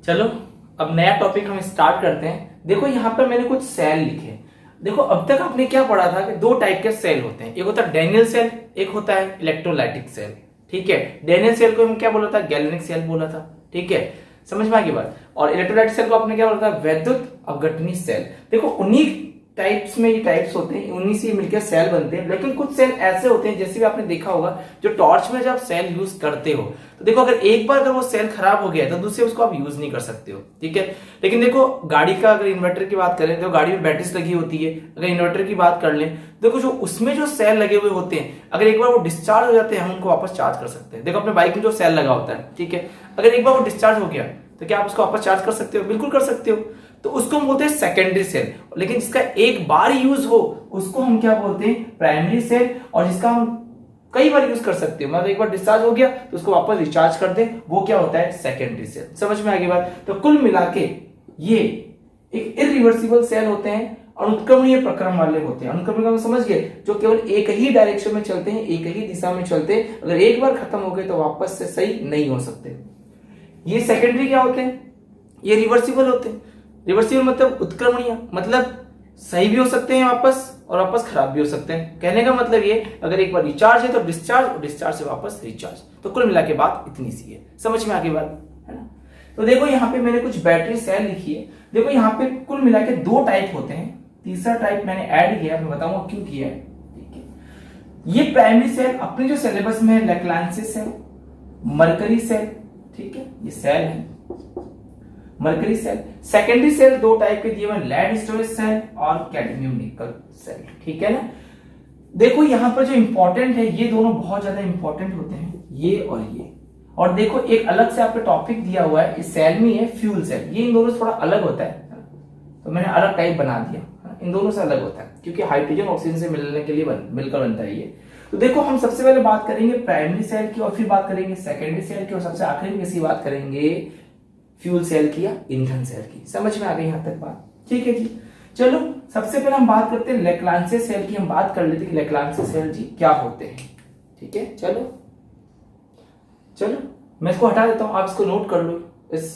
चलो अब नया टॉपिक हम स्टार्ट करते हैं। देखो यहाँ पर मैंने कुछ सेल लिखे हैं। देखो अब तक आपने क्या पढ़ा था कि दो टाइप के सेल होते हैं, एक होता है डैनियल सेल, एक होता है इलेक्ट्रोलाइटिक सेल। ठीक है, डैनियल सेल को हम क्या बोला था, गैल्वेनिक सेल बोला था। ठीक है, समझ में आ गई बात। और इलेक्ट्रोलाइटिक सेल को आपने क्या बोला था, वैद्युत अपघटनी सेल। देखो उन्हीं टाइप्स में ये टाइप्स होते हैं, उन्हीं से मिलकर सेल बनते हैं। लेकिन कुछ सेल ऐसे होते हैं, जैसे भी आपने देखा होगा, जो टॉर्च में जब आप सेल यूज करते हो तो देखो अगर एक बार अगर वो सेल खराब हो गया तो दूसरे उसको आप यूज नहीं कर सकते हो। ठीक है, लेकिन देखो गाड़ी का अगर इन्वर्टर की बात करें तो गाड़ी में बैटरीज लगी होती है। अगर इन्वर्टर की बात कर लें, देखो जो उसमें जो सेल लगे हुए होते हैं, अगर एक बार वो डिस्चार्ज हो जाते हैं हम उनको वापस चार्ज कर सकते हैं। देखो अपने बाइक में जो सेल लगा होता है, ठीक है, अगर एक बार वो डिस्चार्ज हो गया तो क्या आप उसको वापस चार्ज कर सकते हो? बिल्कुल कर सकते हो। तो उसको हम बोलते हैं सेकेंडरी सेल। लेकिन जिसका एक बार यूज हो उसको हम क्या बोलते हैं, प्राइमरी सेल। और जिसका हम कई बार यूज कर सकते हो, मतलब एक बार डिस्चार्ज हो गया तो उसको वापस रिचार्ज कर दे, वो क्या होता है, सेकेंडरी सेल। समझ में आ गई बात। तो कुल मिला के ये एक इरिवर्सिबल सेल होते हैं, अनुत्क्रमणीय प्रक्रम वाले होते हैं। अनुत्क्रमणीय समझ गए, जो केवल एक ही डायरेक्शन में चलते हैं, एक ही दिशा में चलते हैं। अगर एक बार खत्म हो गए तो वापस से सही नहीं हो सकते। ये सेकेंडरी क्या होते हैं, ये रिवर्सिबल होते हैं। रिवर्सिबल मतलब उत्क्रमणीय, मतलब सही भी हो सकते हैं वापस और वापस खराब भी हो सकते हैं। कहने का मतलब ये, अगर एक बार रिचार्ज है तो डिस्चार्ज, और डिस्चार्ज से वापस रिचार्ज। तो कुल मिला के बात इतनी सी है। समझ में आ गई बात, है ना। तो देखो यहाँ पे मैंने कुछ बैटरी सेल लिखी है। देखो यहाँ पे कुल मिला के दो टाइप होते हैं, तीसरा टाइप मैंने ऐड किया, मैं बताऊंगा क्यों किया है। ठीक है, ये प्राइमरी सेल अपने जो सिलेबस में है, लैक्लांसिस है, मरकरी सेल। ठीक है, ये सेल है मरकरी सेल। सेकेंडरी सेल दो टाइप के दिए हुए, लेड स्टोरेज सेल और कैडमियम निकल सेल। ठीक है ना। देखो यहां पर जो इंपॉर्टेंट है, ये दोनों बहुत ज्यादा इंपॉर्टेंट होते हैं, ये और ये। और देखो एक अलग से आपको टॉपिक दिया हुआ है, इस सेल में है फ्यूल सेल। ये इन दोनों से थोड़ा अलग होता है, तो मैंने अलग टाइप बना दिया। इन दोनों से अलग होता है क्योंकि हाइड्रोजन ऑक्सीजन से मिलने के लिए मिलकर बनता है ये। तो देखो हम सबसे पहले बात करेंगे प्राइमरी सेल की, और फिर बात करेंगे सेकेंडरी सेल की, और सबसे आखिरी में किसी बात करेंगे फ्यूल सेल की या ईंधन सेल की। समझ में आ गई यहां तक बात? ठीक है जी। चलो सबसे पहले हम बात करते हैं लेक्लांचे सेल की। हम बात कर लेते हैं कि लेक्लांचे सेल जी क्या होते हैं। ठीक है, चलो चलो मैं इसको हटा देता हूं, आप इसको नोट कर लो। इस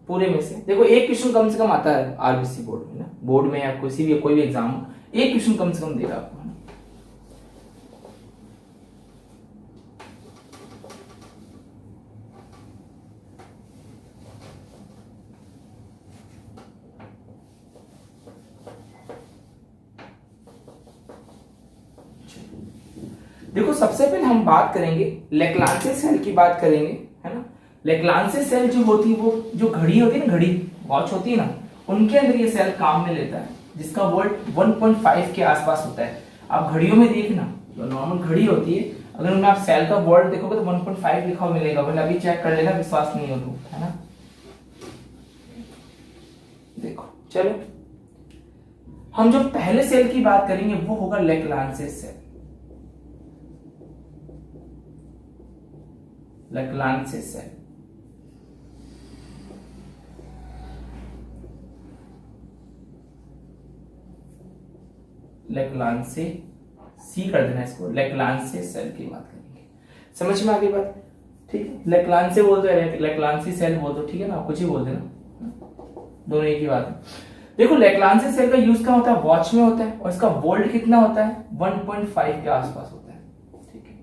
पूरे में से देखो एक क्वेश्चन कम से कम आता है आरबीसी बोर्ड में ना, बोर्ड में या किसी भी कोई भी एग्जाम हो, एक क्वेश्चन कम से कम देगा आपको। देखो सबसे पहले हम बात करेंगे लेक्लांचे सेल की बात करेंगे, है ना। लेक्लांचे सेल जो होती है, वो जो घड़ी होती है ना, घड़ी वॉच होती है ना, उनके अंदर ये सेल काम में लेता है, जिसका वोल्ट 1.5 के आसपास होता है। आप घड़ियों में देखना, जो नॉर्मल घड़ी होती है, अगर उनमें आप सेल का वोल्ट देखोगे तो 1.5 लिखा हुआ मिलेगा। भले अभी चेक कर लेना, विश्वास नहीं हो तो, है ना। देखो चलो हम जो पहले सेल की बात करेंगे वो होगा लेक्लांचे सेल। लेक्लांचे सेल, लेक्लांचे सी कर देना इसको, लेक्लांचे सेल की बात करेंगे। समझ में आ गई बात? ठीक है, लेक्लांचे बोल दो, लेक्लांचे सेल बोल दो, ठीक है ना, कुछ ही बोल देना, दोनों एक ही बात है। देखो लेक्लांचे सेल का यूज क्या होता है, वॉच में होता है, और इसका वोल्ट कितना होता है, 1.5 के आसपास होता है। ठीक है,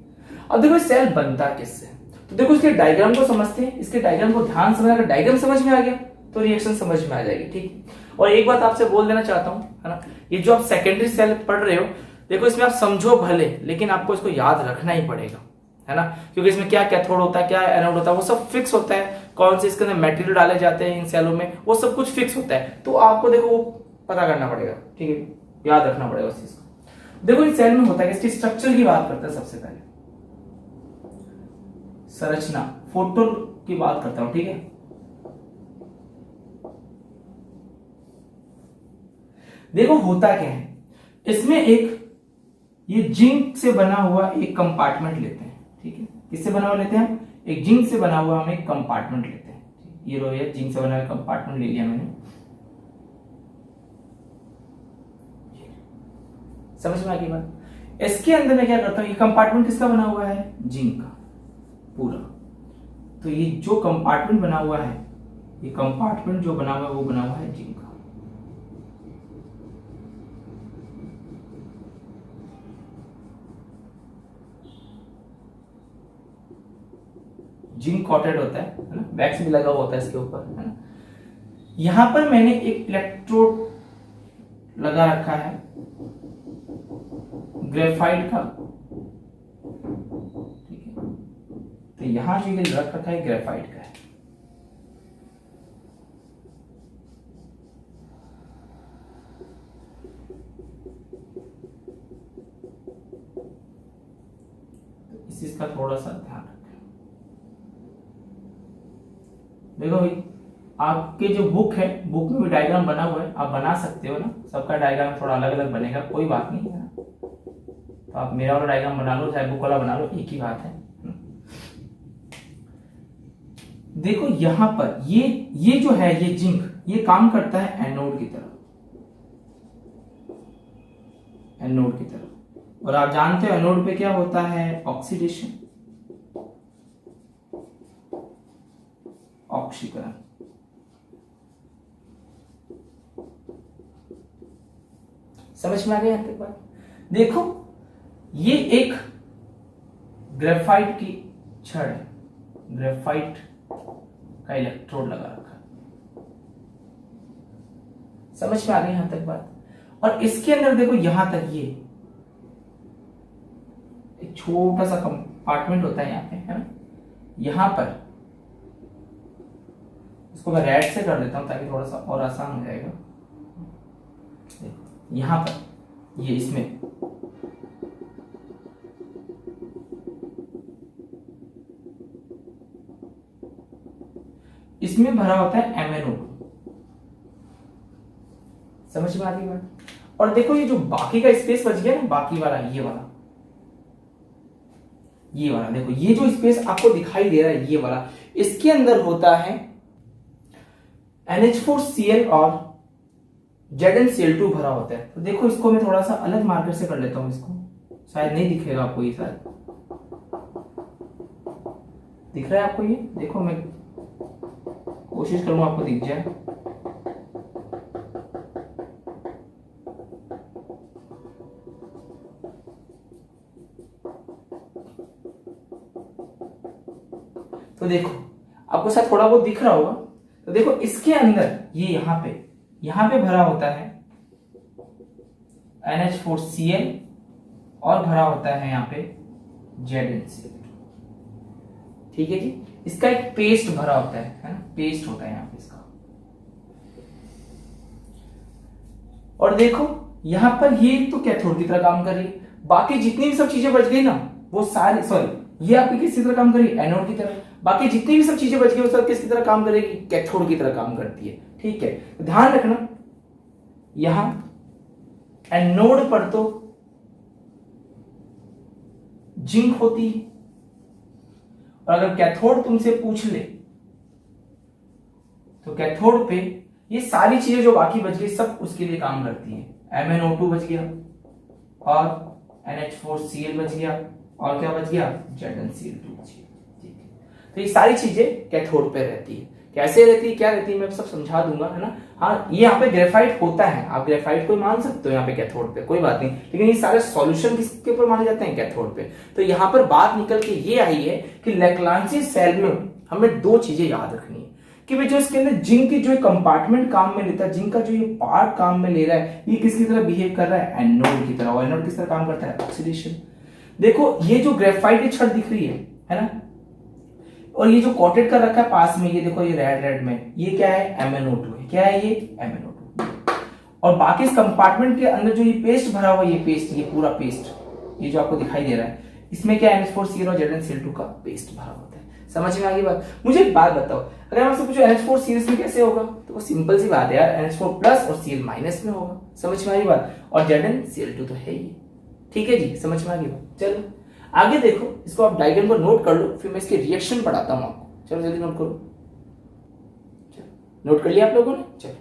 अब देखो सेल बनता किससे, तो देखो इसके डायग्राम को समझते हैं। इसके डायग्राम को ध्यान से, अगर डायग्राम समझ में आ गया तो रिएक्शन समझ में आ जाएगी। ठीक, और एक बात आपसे बोल देना चाहता हूं, है ना, ये जो आप सेकेंडरी सेल पढ़ रहे हो, देखो इसमें आप समझो भले, लेकिन आपको इसको याद रखना ही पड़ेगा, है ना, क्योंकि इसमें क्या कैथोड होता है, क्या एनोड होता है, वो सब फिक्स होता है। कौन से इसके अंदर मटेरियल डाले जाते हैं इन सेलों में, वो सब कुछ फिक्स होता है। तो आपको देखो वो पता करना पड़ेगा, ठीक है, याद रखना पड़ेगा उस चीज को। देखो इस सेल में होता है, इसकी स्ट्रक्चर की बात करते हैं सबसे पहले, संरचना, फोटो की बात करता हूं। ठीक है, देखो होता क्या है, इसमें एक ये जिंक से बना हुआ एक कंपार्टमेंट लेते हैं। ठीक है, किससे बना हुआ लेते हैं हम, एक जिंक से बना हुआ हम एक कंपार्टमेंट लेते हैं। ये रो ये जिंक से बना हुआ कंपार्टमेंट ले लिया मैंने। समझ में आ गई बात? इसके अंदर मैं क्या करता हूं, ये कंपार्टमेंट किसका बना हुआ है, जिंक का पूरा। तो ये जो कंपार्टमेंट बना हुआ है ये कंपार्टमेंट जो बना हुआ है वो बना हुआ है जिंक का। जिंक कॉटेड होता है ना, वैक्स भी लगा हुआ होता है इसके ऊपर, है ना। यहां पर मैंने एक इलेक्ट्रोड लगा रखा है ग्रेफाइट का, ठीक है। तो यहां जो ये रख रखा है ग्रेफाइट का है। इस चीज का थोड़ा सा ध्यान रखें। देखो भाई, आपके जो बुक है, बुक में भी डायग्राम बना हुआ है, आप बना सकते हो ना। सबका डायग्राम थोड़ा अलग अलग बनेगा, कोई बात नहीं है ना। तो आप मेरा वाला डायग्राम बना लो, चाहे बुक वाला बना लो, एक ही बात है। देखो यहां पर ये जो है, ये जिंक, ये काम करता है एनोड की तरफ, एनोड की तरफ। और आप जानते हो एनोड पे क्या होता है, ऑक्सीडेशन, ऑक्सीकरण। समझ में आ गया यहां तक बात? देखो ये एक ग्रेफाइट की छड़ है, ग्रेफाइट का इलेक्ट्रोड लगा रखा है। समझ में आ गई यहां तक बात? और इसके अंदर देखो यहां तक ये एक छोटा सा कंपार्टमेंट होता है यहां पे, है ना। यहां पर इसको मैं रेड से कर देता हूं ताकि थोड़ा सा और आसान हो जाएगा। देखो यहां पर ये इसमें भरा होता है MnO2। समझ में आ गई बात? और देखो ये जो बाकी का स्पेस बच गया ना, बाकी वाला ये वाला देखो, ये जो स्पेस आपको दिखाई दे रहा है ये वाला, इसके अंदर होता है NH4Cl और ZnCl2 भरा होता है। तो देखो इसको मैं थोड़ा सा अलग मार्कर से कर लेता हूं, इसको शायद नहीं दिखेगा आपको, ये शायद दिख रहा है आपको ये। देखो मैं कोशिश करूंगा आपको दिख जाए। तो देखो आपको शायद थोड़ा बहुत दिख रहा होगा। तो देखो इसके अंदर ये यहां पे भरा होता है NH4Cl और भरा होता है यहां पे ZnCl। ठीक है जी, इसका एक पेस्ट भरा होता है ना, पेस्ट होता है यहां पे इसका। और देखो यहां पर ये तो कैथोड की तरह काम कर रही है, बाकी जितनी भी सब चीजें बच गई ना वो सारी, सॉरी ये आपकी किस तरह काम कर रही है, एनोड की तरह। बाकी जितनी भी सब चीजें बच गई वो सब किसकी तरह काम करेगी, कैथोड की तरह काम करती है। ठीक है, ध्यान रखना यहां एनोड पर तो जिंक होती है, और अगर कैथोड तुमसे पूछ ले तो कैथोड पे ये सारी चीजें जो बाकी बच गई सब उसके लिए काम करती है। MnO2 बच गया और NH4Cl बच गया, और क्या बच गया, ZnCl2 बच गया। ठीक है, तो ये सारी चीजें कैथोड पे रहती है। कैसे रहती है, क्या रहती है, मैं सब समझा दूंगा, है ना। हाँ, ये यहाँ पे ग्रेफाइट होता है, आप ग्रेफाइट को मान सकते हो यहाँ पे कैथोड पे, कोई बात नहीं, लेकिन ये सारे सॉल्यूशन किसके ऊपर माने जाते हैं, कैथोड पे। तो यहाँ पर बात निकल के ये आई है कि लैग्रांजी सेल में हमें दो चीजें याद रखनी है कि भाई जो इसके अंदर जिंक की जो कंपार्टमेंट काम में लेता है, जिंक का जो ये पार्ट काम में ले रहा है, ये किसकी तरह बिहेव कर रहा है, एनोड की तरह। और एनोड किस तरह काम करता है, ऑक्सीडेशन। देखो ये जो ग्रेफाइट की छड़ दिख रही है ना, और ये जो कोटेड कर रखा है पास में, ये देखो ये रेड में, ये क्या है, MnO2 है। क्या है ये, MnO2। और बाकी इस कंपार्टमेंट के अंदर जो ये पेस्ट भरा हुआ है, ये पेस्ट, ये पूरा पेस्ट, ये जो आपको दिखाई दे रहा है, इसमें क्या NH4Cl और ZnCl2 का पेस्ट भरा होता है। समझ में आ गई बात? मुझे एक बात बताओ, अगर आपसे पूछो NH4Cl में कैसे होगा, तो वो सिंपल सी बात है यार, NH4 प्लस और Cl माइनस में होगा। समझ में आ गई बात? और ZnCl2 तो है ही। ठीक है जी, समझ में आ गई बात? चलो आगे देखो, इसको आप डायग्राम को नोट कर लो, फिर मैं इसके रिएक्शन पढ़ाता हूं आपको। चलो जल्दी नोट करो। चलो नोट कर लिया आप लोगों ने? चलो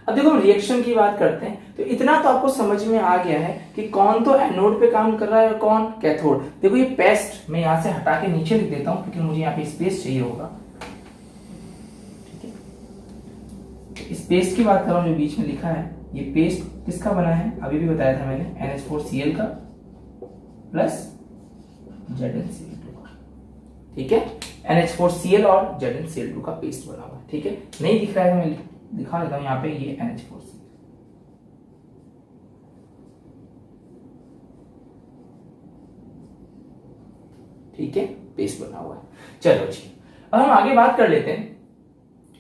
अब देखो हम रिएक्शन की बात करते हैं। तो इतना तो आपको समझ में आ गया है कि कौन तो एनोड पे काम कर रहा है और कौन कैथोड। देखो ये पेस्ट मैं यहां से हटा के नीचे लिख देता हूं क्योंकि मुझे यहाँ पे स्पेस चाहिए होगा। ठीक है, इस पेस्ट की बात कर रहा हूं जो बीच में लिखा है, ये पेस्ट किसका बना है, अभी भी बताया था मैंने, NH4Cl का प्लस ZnCl2 का। ठीक है, NH4Cl और ZnCl2 का पेस्ट बना हुआ है। ठीक है, नहीं दिख रहा है मैं दिखा देता हूं यहाँ पे, ये NH4Cl। ठीक है, पेस्ट बना हुआ है। चलो जी, अब हम आगे बात कर लेते हैं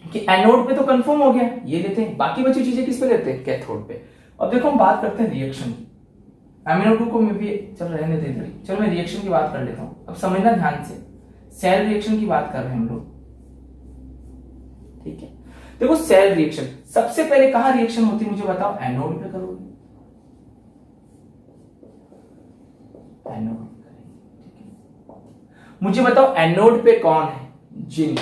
कि एनोड पे तो कंफर्म हो गया, ये लेते हैं, बाकी बची चीजें किस पे लेते हैं, कैथोड पे। अब देखो हम बात करते हैं रिएक्शन की। MnO2 को मैं भी चल रहने दे दे, चलो मैं रिएक्शन की बात कर लेता हूं। अब समझना ध्यान से, सेल रिएक्शन की बात कर रहे हैं हम लोग। ठीक है, देखो सेल रिएक्शन सबसे पहले कहां रिएक्शन होती है मुझे बताओ, एनोड पे करोगे, एनोड। मुझे बताओ एनोड पे कौन है, जिंक।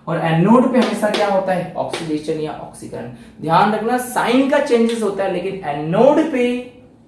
और एनोड पे हमेशा क्या होता है, ऑक्सीडेशन या ऑक्सीकरण। ध्यान रखना साइन का चेंजेस होता है, लेकिन एनोड पे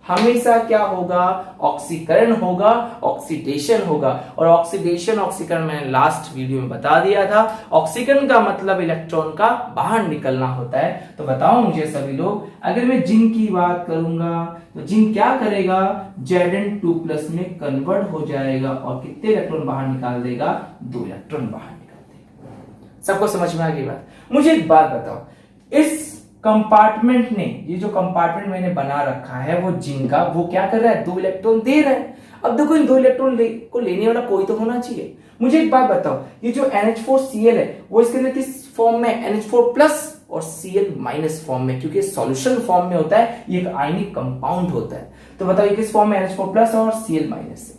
हमेशा क्या होगा, ऑक्सीकरण होगा, ऑक्सीडेशन होगा। और ऑक्सीडेशन ऑक्सीकरण मैंने लास्ट वीडियो में बता दिया था। ऑक्सीकरण का मतलब इलेक्ट्रॉन का बाहर निकलना होता है। तो बताओ मुझे सभी लोग, अगर मैं जिंक की बात करूंगा तो जिंक क्या करेगा, Zn2+ में कन्वर्ट हो जाएगा और कितने इलेक्ट्रॉन बाहर निकाल देगा, 2 इलेक्ट्रॉन बाहर निकाल देगा। सबको समझ में आ गई बात। मुझे एक बात बताओ, इस कंपार्टमेंट ने, ये जो कंपार्टमेंट मैंने बना रखा है वो जिंक का, वो क्या कर रहा है, 2 इलेक्ट्रॉन दे रहा है। अब देखो इन 2 इलेक्ट्रॉन को लेने वाला कोई तो होना चाहिए। मुझे एक बात बताओ, ये जो NH4Cl है वो इसके अंदर किस फॉर्म में, NH4+ और Cl- फॉर्म में, क्योंकि सॉल्यूशन फॉर्म में होता है, ये एक आयनिक कंपाउंड होता है। तो बताओ ये किस फॉर्म में, NH4+ और Cl- से।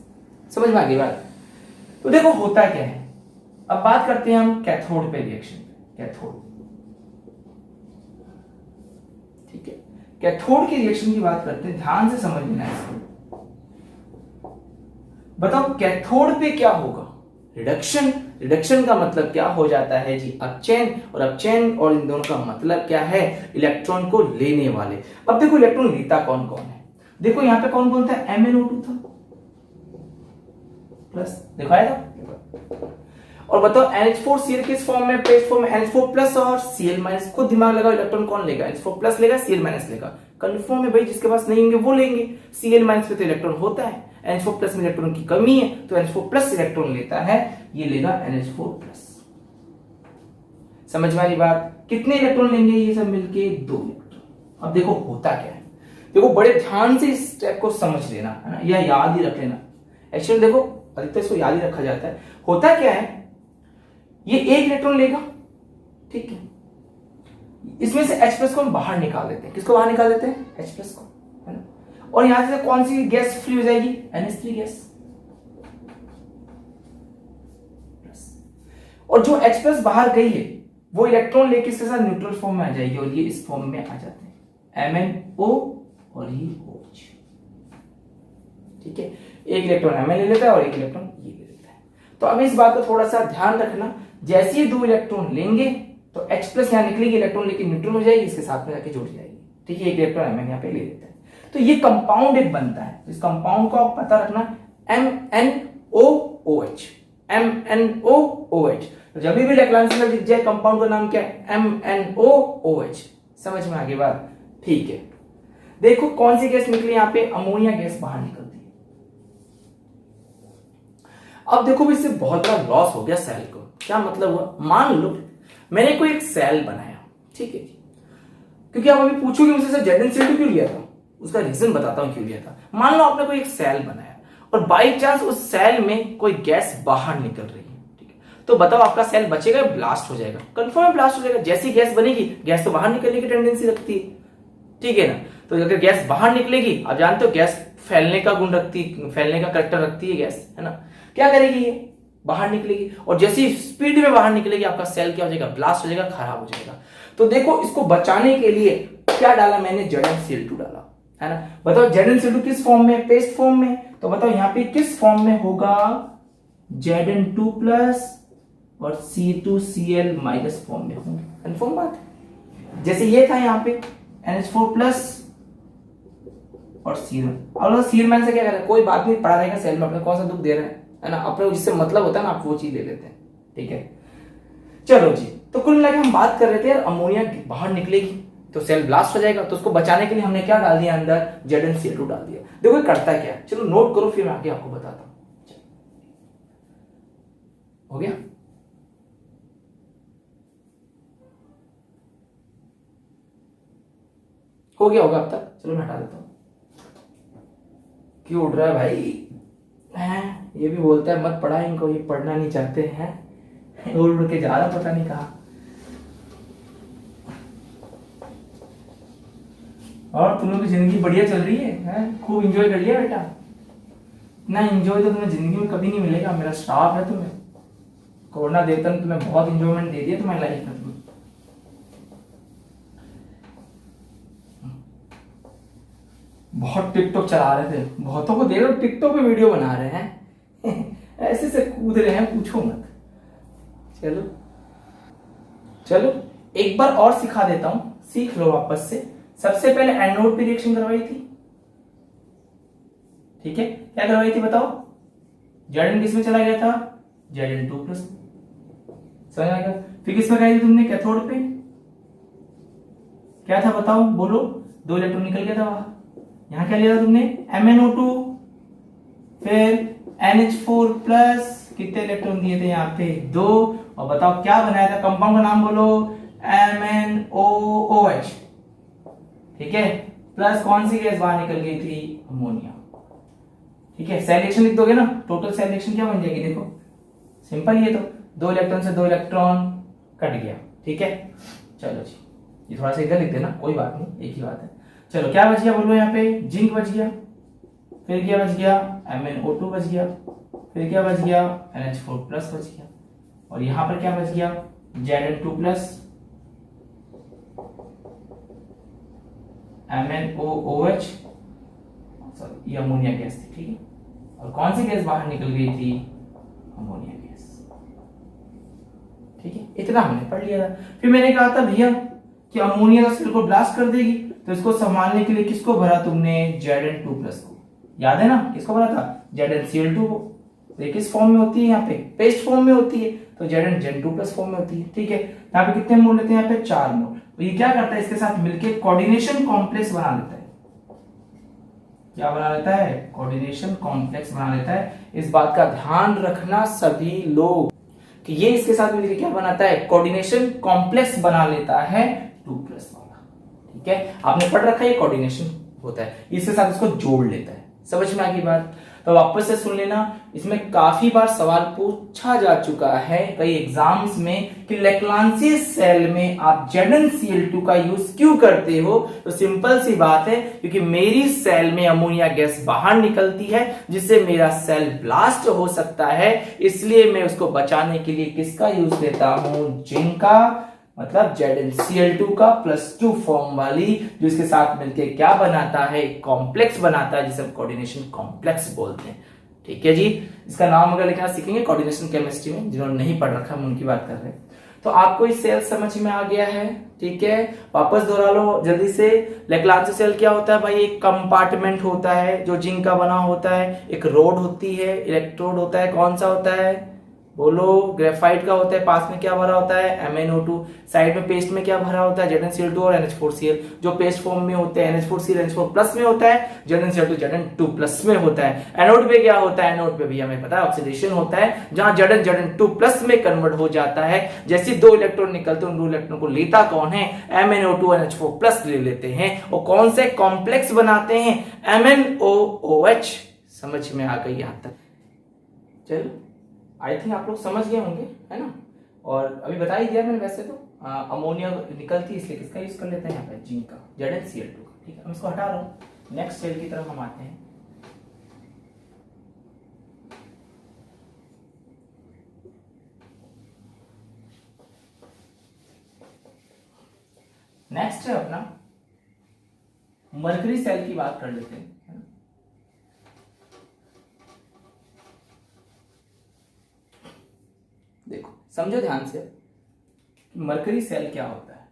समझ में आ गई बात। तो देखो होता क्या है, अब बात करते हैं हम कैथोड पे रिएक्शन, कैथोड। ठीक है, कैथोड की रिएक्शन की बात करते हैं, ध्यान से समझ लेना इसको। बताओ कैथोड पे क्या होगा, रिडक्शन। रिडक्शन का मतलब क्या हो जाता है जी, अपचयन। और अपचयन और इन दोनों का मतलब क्या है, इलेक्ट्रॉन को लेने वाले। अब देखो इलेक्ट्रॉन लेता कौन कौन है, देखो यहां पे कौन कौन था, MnO2 था प्लस, देखो आया था। और बताओ NH4Cl किस फॉर्म में, पेस्ट फॉर्म में, NH4+ और Cl-। खुद दिमाग लगाओ, इलेक्ट्रॉन कौन लेगा, NH4+ लेगा, Cl- लेगा। कंफर्म है भाई, जिसके पास नहीं होंगे वो लेंगे। Cl- पे तो इलेक्ट्रॉन होता है, NH4+ में इलेक्ट्रॉन की कमी है तो NH4+ इलेक्ट्रॉन लेता है, ये लेगा NH4+। समझ में आ रही बात, कितने इलेक्ट्रॉन लेंगे ये सब मिलके, 2 इलेक्ट्रॉन। अब देखो होता क्या है, देखो बड़े ध्यान से इस स्टेप को समझ लेना है ना, या याद ही रख लेना। एक्चुअली देखो अधिकतर इसको याद ही रखा जाता है। होता क्या है, ये 1 इलेक्ट्रॉन लेगा, ठीक है, इसमें से H+ को हम बाहर निकाल देते हैं। किसको बाहर निकाल देते हैं, H+ को, है ना। और यहां से कौन सी गैस फ्री हो जाएगी, NH3 गैस। और जो H+ बाहर गई है वो इलेक्ट्रॉन लेके इसके साथ न्यूट्रल फॉर्म में आ जाएगी, और ये इस फॉर्म में आ जाते हैं, MnO और ये OH। ठीक है, 1 इलेक्ट्रॉन Mn ले लेता है और 1 इलेक्ट्रॉन ये ले लेता है। तो अब इस बात को थोड़ा सा ध्यान रखना, जैसे ही 2 इलेक्ट्रॉन लेंगे तो H+ यहां निकलेगी, इलेक्ट्रॉन लेके न्यूट्रल हो जाएगी, इसके साथ में जाके जुड़ जाएगी। ठीक है, 1 इलेक्ट्रॉन Mn यहां पे ले लेता है। तो ये कंपाउंड एक बनता है, इस कंपाउंड को आप पता रखना, MnOOH, MnOOH। तो जब भी इलेक्ट्रॉन से दिख जाए कंपाउंड का नाम क्या है, MnOOH। समझ में आ गई बात, ठीक है। देखो कौन सी गैस निकली, यहां पे अमोनिया गैस बाहर निकलती है। अब देखो इससे बहुत बड़ा लॉस हो गया सेल को। क्या मतलब हुआ, मान लो मैंने कोई एक सेल बनाया, ठीक है जी, क्योंकि आप अभी पूछोगे मुझसे सर ZnCl2 क्यों लिया था, उसका रीजन बताता हूं क्यों लिया था। मान लो आपने कोई एक सेल बनाया और बाई चांस उस सेल में कोई गैस बाहर निकल रही है, ठीक है, तो बताओ आपका सेल बचेगा, ब्लास्ट हो जाएगा, कंफर्म ब्लास्ट हो जाएगा। जैसी गैस बनेगी, गैस तो बाहर निकलने की टेंडेंसी रखती है, ठीक है ना। तो अगर गैस बाहर निकलेगी, आप जानते हो गैस फैलने का गुण रखती है, फैलने का करैक्टर रखती है गैस, है ना। क्या करेगी, ये बाहर निकलेगी, और जैसी स्पीड में बाहर निकलेगी आपका सेल क्या हो जाएगा, ब्लास्ट हो जाएगा, खराब हो जाएगा। तो देखो इसको बचाने के लिए क्या डाला मैंने, ZnCl2 डाला, है ना। बताओ ZnCl2 किस फॉर्म में, पेस्ट फॉर्म में। तो बताओ यहां पे किस फॉर्म में होगा, Zn2+ और C2Cl- फॉर्म में होंगे, कंफर्म बात है। जैसे ये था यहां पे NH4+ और Cl- से क्या कर रहे हैं, कोई बात नहीं, पड़ा रहेगा सेल में, अपने कौन सा दुख दे रहे हैं, है ना। अपने जिससे मतलब होता है ना, आप वो चीज ले लेते हैं, ठीक है। चलो जी, तो कुल मिला के हम बात कर रहे थे यार, अमोनिया बाहर निकलेगी तो सेल ब्लास्ट हो जाएगा, तो उसको बचाने के लिए हमने क्या डाल दिया अंदर, ZnCl2 डाल दिया। देखो ये करता क्या है, चलो नोट करो, फिर मैं आगे आपको बताता हूं। हो गया? हो गया होगा अब तक, चलो मैं हटा देता हूं। क्यों उड़ रहा है भाई? हैं ये भी बोलता है मत पढ़ा इनको, ये पढ़ना नहीं चाहते हैं, उड़ उड़ के जा रहा पता नहीं कहा। और तुम लोग की जिंदगी बढ़िया चल रही है? खूब एंजॉय कर लिया बेटा? ना एंजॉय तो तुम्हें जिंदगी में कभी नहीं मिलेगा, मेरा श्राप है तुम्हें। कोरोना देवता ने तुम्हें बहुत एंजॉयमेंट दे दिया तुम्हारी लाइफ में। तुम्हें बहुत टिकटॉक चला रहे थे, बहुतों को देख रहे हो टिकटॉक पे वीडियो बना रहे हैं ऐसे से कूद रहे हैं, पूछो मत। चलो चलो एक बार और सिखा देता हूं, सीख लो वापस से। सबसे पहले एनोड पे रिएक्शन करवाई थी, ठीक है? क्या करवाई थी बताओ? Zn किस में चला गया था? Zn2+, समझ आ गया? फिर किस में कराई थी तुमने? कैथोड पे। क्या था बताओ, बोलो? 2 इलेक्ट्रॉन निकल गया था वहां। यहां क्या लिया था तुमने? MnO2, फिर NH4+, कितने इलेक्ट्रॉन दिए थे यहाँ पे? 2। और बताओ क्या बनाया था? कंपाउंड का नाम बोलो। MnOOH, ठीक है? प्लस कौन सी गैस बाहर निकल गई थी? अमोनिया, ठीक है? सेल रिएक्शन लिख दोगे ना, टोटल सेल रिएक्शन क्या बन जाएगी? देखो सिंपल, ये तो 2 इलेक्ट्रॉन से 2 इलेक्ट्रॉन कट गया, ठीक है? चलो जी, ये थोड़ा सा इधर लिख देना, कोई बात नहीं, एक ही बात है। चलो क्या बच गया बोलो? यहाँ पे जिंक बच गया, फिर क्या बच गया? MnO2 बच गया, फिर क्या बच गया? NH4+ बच गया, और यहां पर क्या बच गया? Zn2+, MnOOH, ये अमोनिया गैस थी, ठीक है? और कौन सी गैस बाहर निकल गई थी? अमोनिया गैस, ठीक है? इतना हमने पढ़ लिया था। फिर मैंने कहा था भैया कि अमोनिया का सेल को ब्लास्ट कर देगी, तो इसको संभालने के लिए किसको भरा तुमने? Zn2+ को, याद है ना? किसको भरा था? ZnCl2 को। तो किस फॉर्म में होती है? यहाँ पे पेस्ट फॉर्म में होती है, तो Zn2+ फॉर्म में होती है, ठीक है? यहाँ पे कितने मोल लेते हैं? यहाँ पे 4 मोल। तो ये क्या करता है? इसके साथ मिलकर कोऑर्डिनेशन कॉम्प्लेक्स बना लेता है। क्या बना लेता है? कोऑर्डिनेशन कॉम्प्लेक्स बना लेता है। इस बात का ध्यान रखना सभी लोग कि ये इसके साथ मिलकर क्या बनाता है? कोऑर्डिनेशन कॉम्प्लेक्स बना लेता है 2+ वाला, ठीक है? आपने पढ़ रखा है कोऑर्डिनेशन होता है, इसके साथ इसको जोड़ लेता है। समझ में आ गई बात? तो वापस से सुन लेना, इसमें काफी बार सवाल पूछा जा चुका है कई एग्जाम्स में कि लेक्लांसी सेल में आप ZnCl2 का यूज क्यों करते हो? तो सिंपल सी बात है, क्योंकि मेरी सेल में अमोनिया गैस बाहर निकलती है जिससे मेरा सेल ब्लास्ट हो सकता है, इसलिए मैं उसको बचाने के लिए किसका यूज लेता हूं? जिंक का, मतलब ZnCl2 का +2 फॉर्म वाली, जो इसके साथ मिलके क्या बनाता है? कॉम्प्लेक्स बनाता है, जिसे हम कोऑर्डिनेशन कॉम्प्लेक्स बोलते हैं, ठीक है जी? इसका नाम अगर लिखना सीखेंगे कोऑर्डिनेशन केमिस्ट्री में, जिन्होंने नहीं पढ़ रखा हम उनकी बात कर रहे हैं। तो आपको इस सेल समझ में आ गया है, ठीक है? वापस दोहरा लो जल्दी से। लेक्लांसी सेल क्या होता है भाई? एक कंपार्टमेंट होता है जो जिंक का बना होता है, एक रोड होती है, इलेक्ट्रोड होता है, कौन सा होता है? बोलो। ग्रेफाइट का होता है, पास में क्या भरा होता है? MnO2, साइड में पेस्ट में क्या भरा होता है? ZnCl2 और NH4Cl, जो पेस्ट फॉर्म में होते हैं NH4Cl NH4+ में होता है, ZnCl2 Zn2+ में होता है। एनोड पे क्या होता है? एनोड पे भी हमें पता है ऑक्सीडेशन होता है, जहां Zn2+ में कन्वर्ट हो जाता है। जैसे 2 इलेक्ट्रॉन निकलते हैं, उन 2 इलेक्ट्रॉन को लेता कौन है? MnO2 NH4+ ले लेते हैं, और कौन से कॉम्प्लेक्स बनाते हैं? MnOOH। समझ में आ गई यहां तक? चलो आई थिंक आप लोग समझ गए होंगे, है ना? और अभी बता ही दिया मैंने वैसे तो, अमोनिया निकलती है इसलिए किसका यूज कर लेते हैं यहाँ पे? जिंक का, ZnCl2 का, ठीक है? हम इसको हटा रहा हूं, नेक्स्ट सेल की तरफ हम आते हैं। नेक्स्ट है अपना मरकरी सेल की बात कर लेते हैं, है ना? देखो समझो ध्यान से, मरकरी सेल क्या होता है।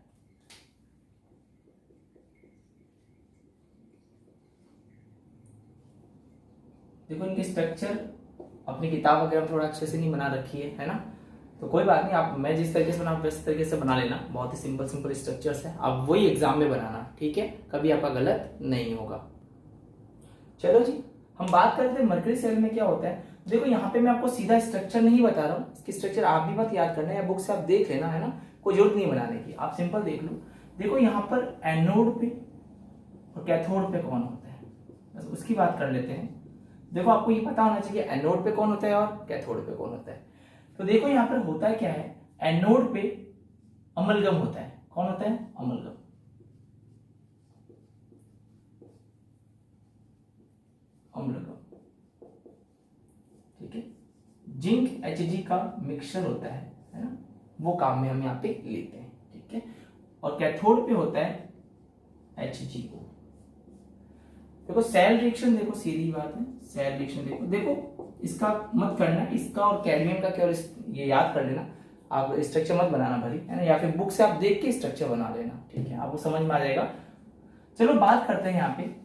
देखो इनकी स्ट्रक्चर अपनी किताब वगैरह थोड़ा अच्छे से नहीं बना रखी है ना? तो कोई बात नहीं, आप मैं जिस तरीके से बना वैसे तरीके से बना लेना, बहुत ही सिंपल सिंपल स्ट्रक्चर्स है, आप वही एग्जाम में बनाना, ठीक है, कभी आपका गलत नहीं होगा। चलो जी, हम बात करते हैं मरकरी सेल में क्या होता है। देखो यहाँ पे मैं आपको सीधा स्ट्रक्चर नहीं बता रहा हूँ, इसकी स्ट्रक्चर आप भी मत याद करना, या बुक से आप देख लेना, है ना, कोई जरूरत नहीं बनाने की, आप सिंपल देख लो। देखो यहाँ पर एनोड पे और कैथोड पे कौन होता है, बस उसकी बात कर लेते हैं। देखो आपको ये पता होना चाहिए एनोड पे कौन होता है और कैथोड पे कौन होता है। तो देखो यहाँ पर होता है क्या है, एनोड पे अमलगम होता है। कौन होता है? अमलगम। अम्लगम, ठीक है। जिंक Hg का मिक्सचर होता है ना, वो काम में हम यहाँ पे लेते हैं, ठीक है। और कैथोड पे होता है HgO। देखो सेल रिएक्शन, देखो सीधी बात है, सेल रिएक्शन देखो, देखो इसका मत करना, इसका और कैडमियम का केवल ये याद कर लेना, आप स्ट्रक्चर मत बनाना भली, है ना, या फिर बुक से आप देख के स्ट्रक्चर बना लेना, ठीक है, आपको समझ में आ जाएगा। चलो बात करते हैं यहाँ पे,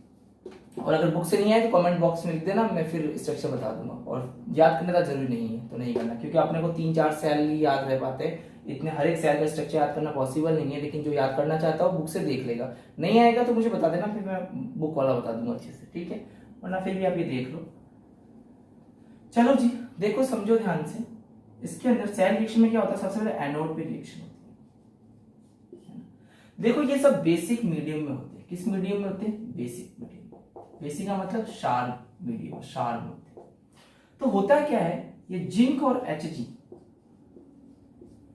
और अगर बुक से नहीं आए तो कमेंट बॉक्स में लिख देना, मैं फिर स्ट्रक्चर बता दूंगा। और याद करने का जरूरी नहीं है तो नहीं करना, क्योंकि आपने को 3-4 सेल ही याद रह पाते हैं, इतने हर एक सेल का स्ट्रक्चर याद करना पॉसिबल नहीं है, लेकिन जो याद करना चाहता हो बुक से देख लेगा, नहीं आएगा तो मुझे बता देना, फिर मैं बुक वाला बता दूंगा अच्छे से, ठीक है, वरना फिर भी आप ये देख लो। चलो जी, देखो समझो ध्यान से, इसके अंदर सेल रिएक्शन में क्या होता है, सबसे पहले एनोड पे रिएक्शन होती है। देखो ये सब बेसिक मीडियम में होते हैं। किस मीडियम में होते हैं? Basic medium. बेसिक का मतलब शार्प मीडियम, शार्प होते हैं। तो होता क्या है, ये जिंक और Hg,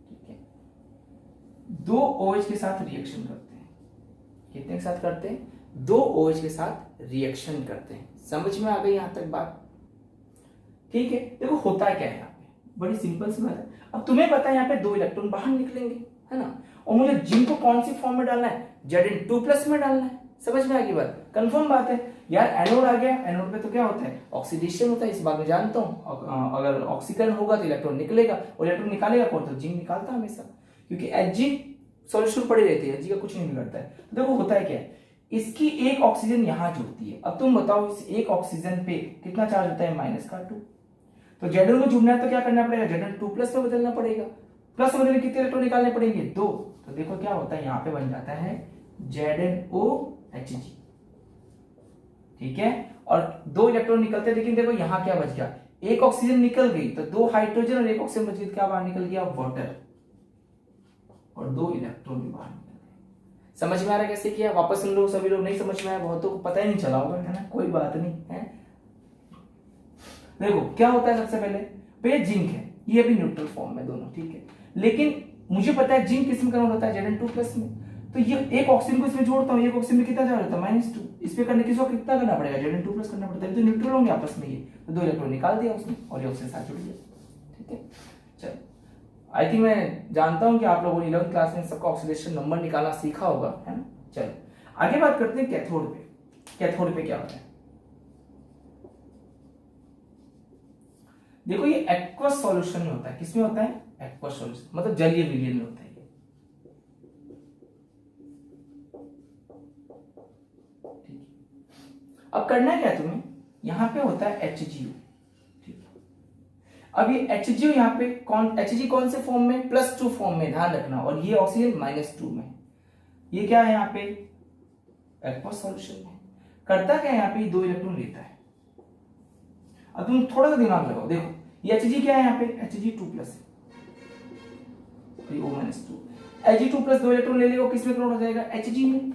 ठीक है, 2 OH के साथ रिएक्शन करते हैं। कितने के साथ करते हैं? 2 OH के साथ रिएक्शन करते हैं। समझ में आ गई यहां तक बात? ठीक है। देखो होता क्या है यहाँ पे, बड़ी सिंपल सी बात है। अब तुम्हें पता है यहाँ पे 2 इलेक्ट्रॉन बाहर निकलेंगे, है ना, और मुझे जिंक को कौन सी फॉर्म में डालना है? Zn2+ में डालना है। समझ में आ गई बात? कंफर्म बात है यार। एनोड आ गया, एनोड पे तो क्या होता है? ऑक्सीडेशन होता है, इस बात में जानता हूं। अगर ऑक्सीकरण होगा तो इलेक्ट्रॉन निकलेगा, और इलेक्ट्रॉन निकालेगा कौन? तो जिंक निकालता है हमेशा, क्योंकि Hg सॉल्यूशन पड़ी रहती है, Hg का कुछ नहीं बिगड़ता है। तो देखो होता है क्या है, इसकी एक ऑक्सीजन यहां जुड़ती है। अब तुम बताओ इस एक ऑक्सीजन पे कितना चार्ज होता है? -2। तो Zn में जुड़ना है तो क्या करना पड़ेगा? Zn2+ में बदलना पड़ेगा। प्लस में बदलने कितने इलेक्ट्रॉन निकालने पड़ेंगे? 2। तो देखो क्या होता है, यहाँ पे बन जाता है ZnOHg, ठीक है। और 2 इलेक्ट्रॉन निकलते हैं, लेकिन देखो यहाँ क्या बच गया, एक ऑक्सीजन निकल गई तो 2 हाइड्रोजन और एक ऑक्सीजन बच गई, क्या बाहर निकल गया? वाटर, और 2 इलेक्ट्रॉन भी बाहर निकल गए। समझ में आ रहा है कैसे किया? वापस सुन लो, सभी लोग नहीं समझ में आया, बहुतों को पता ही नहीं चला होगा, है ना, कोई बात नहीं है। देखो क्या होता है, सबसे पहले भैया जिंक है, ये भी न्यूट्रल फॉर्म में दोनों, ठीक है, लेकिन मुझे पता है जिंक किस में कन्वर्ट होता है? Zn2+ में। तो ये एक ऑक्सीजन को इसमें जोड़ता हूं, एक ऑक्सीजन में कितना चार्ज होता है? -2। इस पे करने किसको कितना करना पड़ेगा? Zn2+ करना पड़ता है, तो न्यूट्रल होंगे आपस में, ये तो 2 इलेक्ट्रॉन निकाल दिया उसने और ये ऑक्सीजन साथ जुड़ गया, ठीक है। चलो, आई थिंक मैं जानता हूं कि आप लोगों ने 11th क्लास में सबका ऑक्सीडेशन नंबर निकालना सीखा होगा, है ना। चलो आगे बात करते हैं कैथोड पे। कैथोड पे क्या होता है? देखो ये एक्वस सॉल्यूशन में होता है। किसमें होता है? एक्वस सॉल्यूशन, मतलब जलीय विलयन में होता है। अब करना क्या है तुम्हें, यहां पे होता है HgO, ठीक है। अब ये HgO यहाँ पे Hg कौन से फॉर्म में? +2 फॉर्म में, ध्यान रखना, और ये ऑक्सीजन -2 में। ये क्या है यहाँ पे? एक्वस सॉल्यूशन में। करता क्या है यहाँ पे? 2 इलेक्ट्रॉन लेता है। अब तुम थोड़ा सा दिमाग लगाओ, देखो ये Hg क्या है यहाँ पे? Hg2+, O-2। Hg2+ 2 इलेक्ट्रॉन ले लेगा, किसमें कन्वर्ट हो जाएगा? Hg में।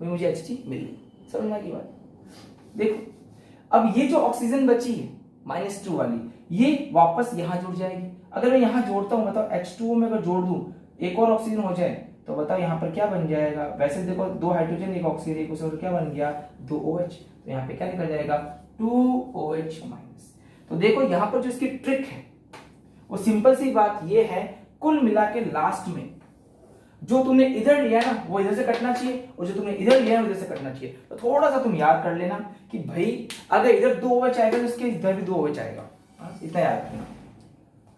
मुझे Hg मिल गई, समझना की बात। देखो अब ये जो ऑक्सीजन बची है -2 वाली, ये वापस यहां जुड़ जाएगी। अगर मैं यहां जोड़ता हूं, बताओ H2O में अगर जोड़ दूं, एक और ऑक्सीजन हो जाए, तो बताओ यहां पर क्या बन जाएगा? वैसे देखो 2 हाइड्रोजन, एक ऑक्सीजन, एक ऑक्सीजन, क्या बन गया? 2 OH। तो यहाँ पे क्या निकल जाएगा? 2 OH-। तो देखो यहां पर जो इसकी ट्रिक है वो सिंपल सी बात ये है, कुल मिला के लास्ट में जो तुमने इधर लिया ना वो इधर से कटना चाहिए, और जो तुमने इधर लिया है उधर से कटना चाहिए। तो थोड़ा सा तुम याद कर लेना कि भाई अगर इधर 2 OH आएगा तो इसके इधर भी 2 OH आएगा, इतना याद रखना।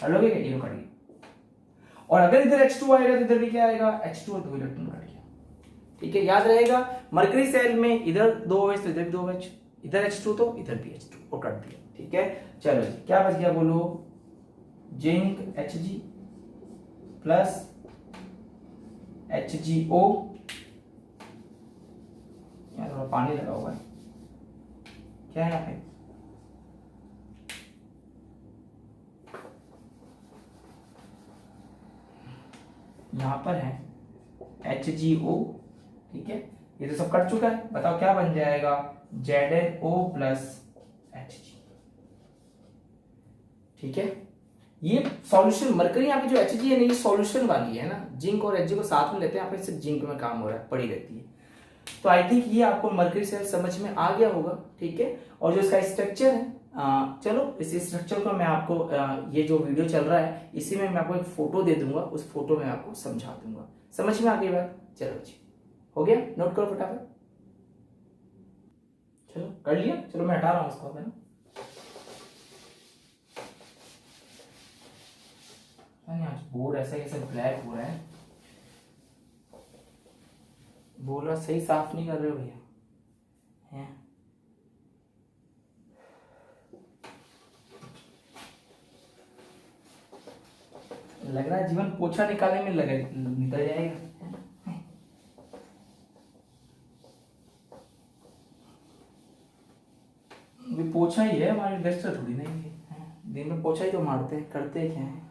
कर लोगे क्या? ये कट गया। और अगर इधर H2 आएगा तो इधर भी क्या आएगा? H2 और 2 इलेक्ट्रॉन कट गया, ठीक है, याद रहेगा। मरकरी सेल में इधर 2 OH तो इधर भी 2 OH, इधर H2 तो इधर भी H2, और कट दिया, ठीक है। चलो जी, क्या बच गया बोलो? जिंक Hg प्लस HgO, यहाँ थोड़ा पानी लगा हुआ है, क्या है यहाँ पे, यहाँ पर है HgO, ठीक है। ये तो सब कट चुका है, बताओ क्या बन जाएगा, ZnO प्लस Hg, ठीक है। ये सॉल्यूशन मरकरी यहाँ पे जो Hg है ना, ये सॉल्यूशन वाली है ना, जिंक और Hg को साथ में लेते हैं, यहाँ पे सिर्फ जिंक में काम हो रहा है, पड़ी रहती है। तो आई थिंक ये आपको मरकरी सेल समझ में आ गया होगा, ठीक है। और जो इसका स्ट्रक्चर है, चलो इस स्ट्रक्चर को मैं आपको ये जो वीडियो चल रहा है इसी में मैं आपको एक फोटो दे दूंगा, उस फोटो में आपको समझा दूंगा। समझ में आ गई बात? चलो जी, हो गया, नोट करो फटाफट। चलो कर लिया, चलो मैं हटा रहा हूं इसको, है ना। आज बोर्ड ऐसा कैसे ब्लैक हो रहा है, बोल रहा सही साफ नहीं कर रहे हो भैया, हैं? लग रहा है जीवन पोछा निकालने में लगे, निकल जाएगा। भी पोछा ही है, हमारे डस्टर थोड़ी नहीं है, दिन में पोछा ही तो मारते हैं, करते क्या है।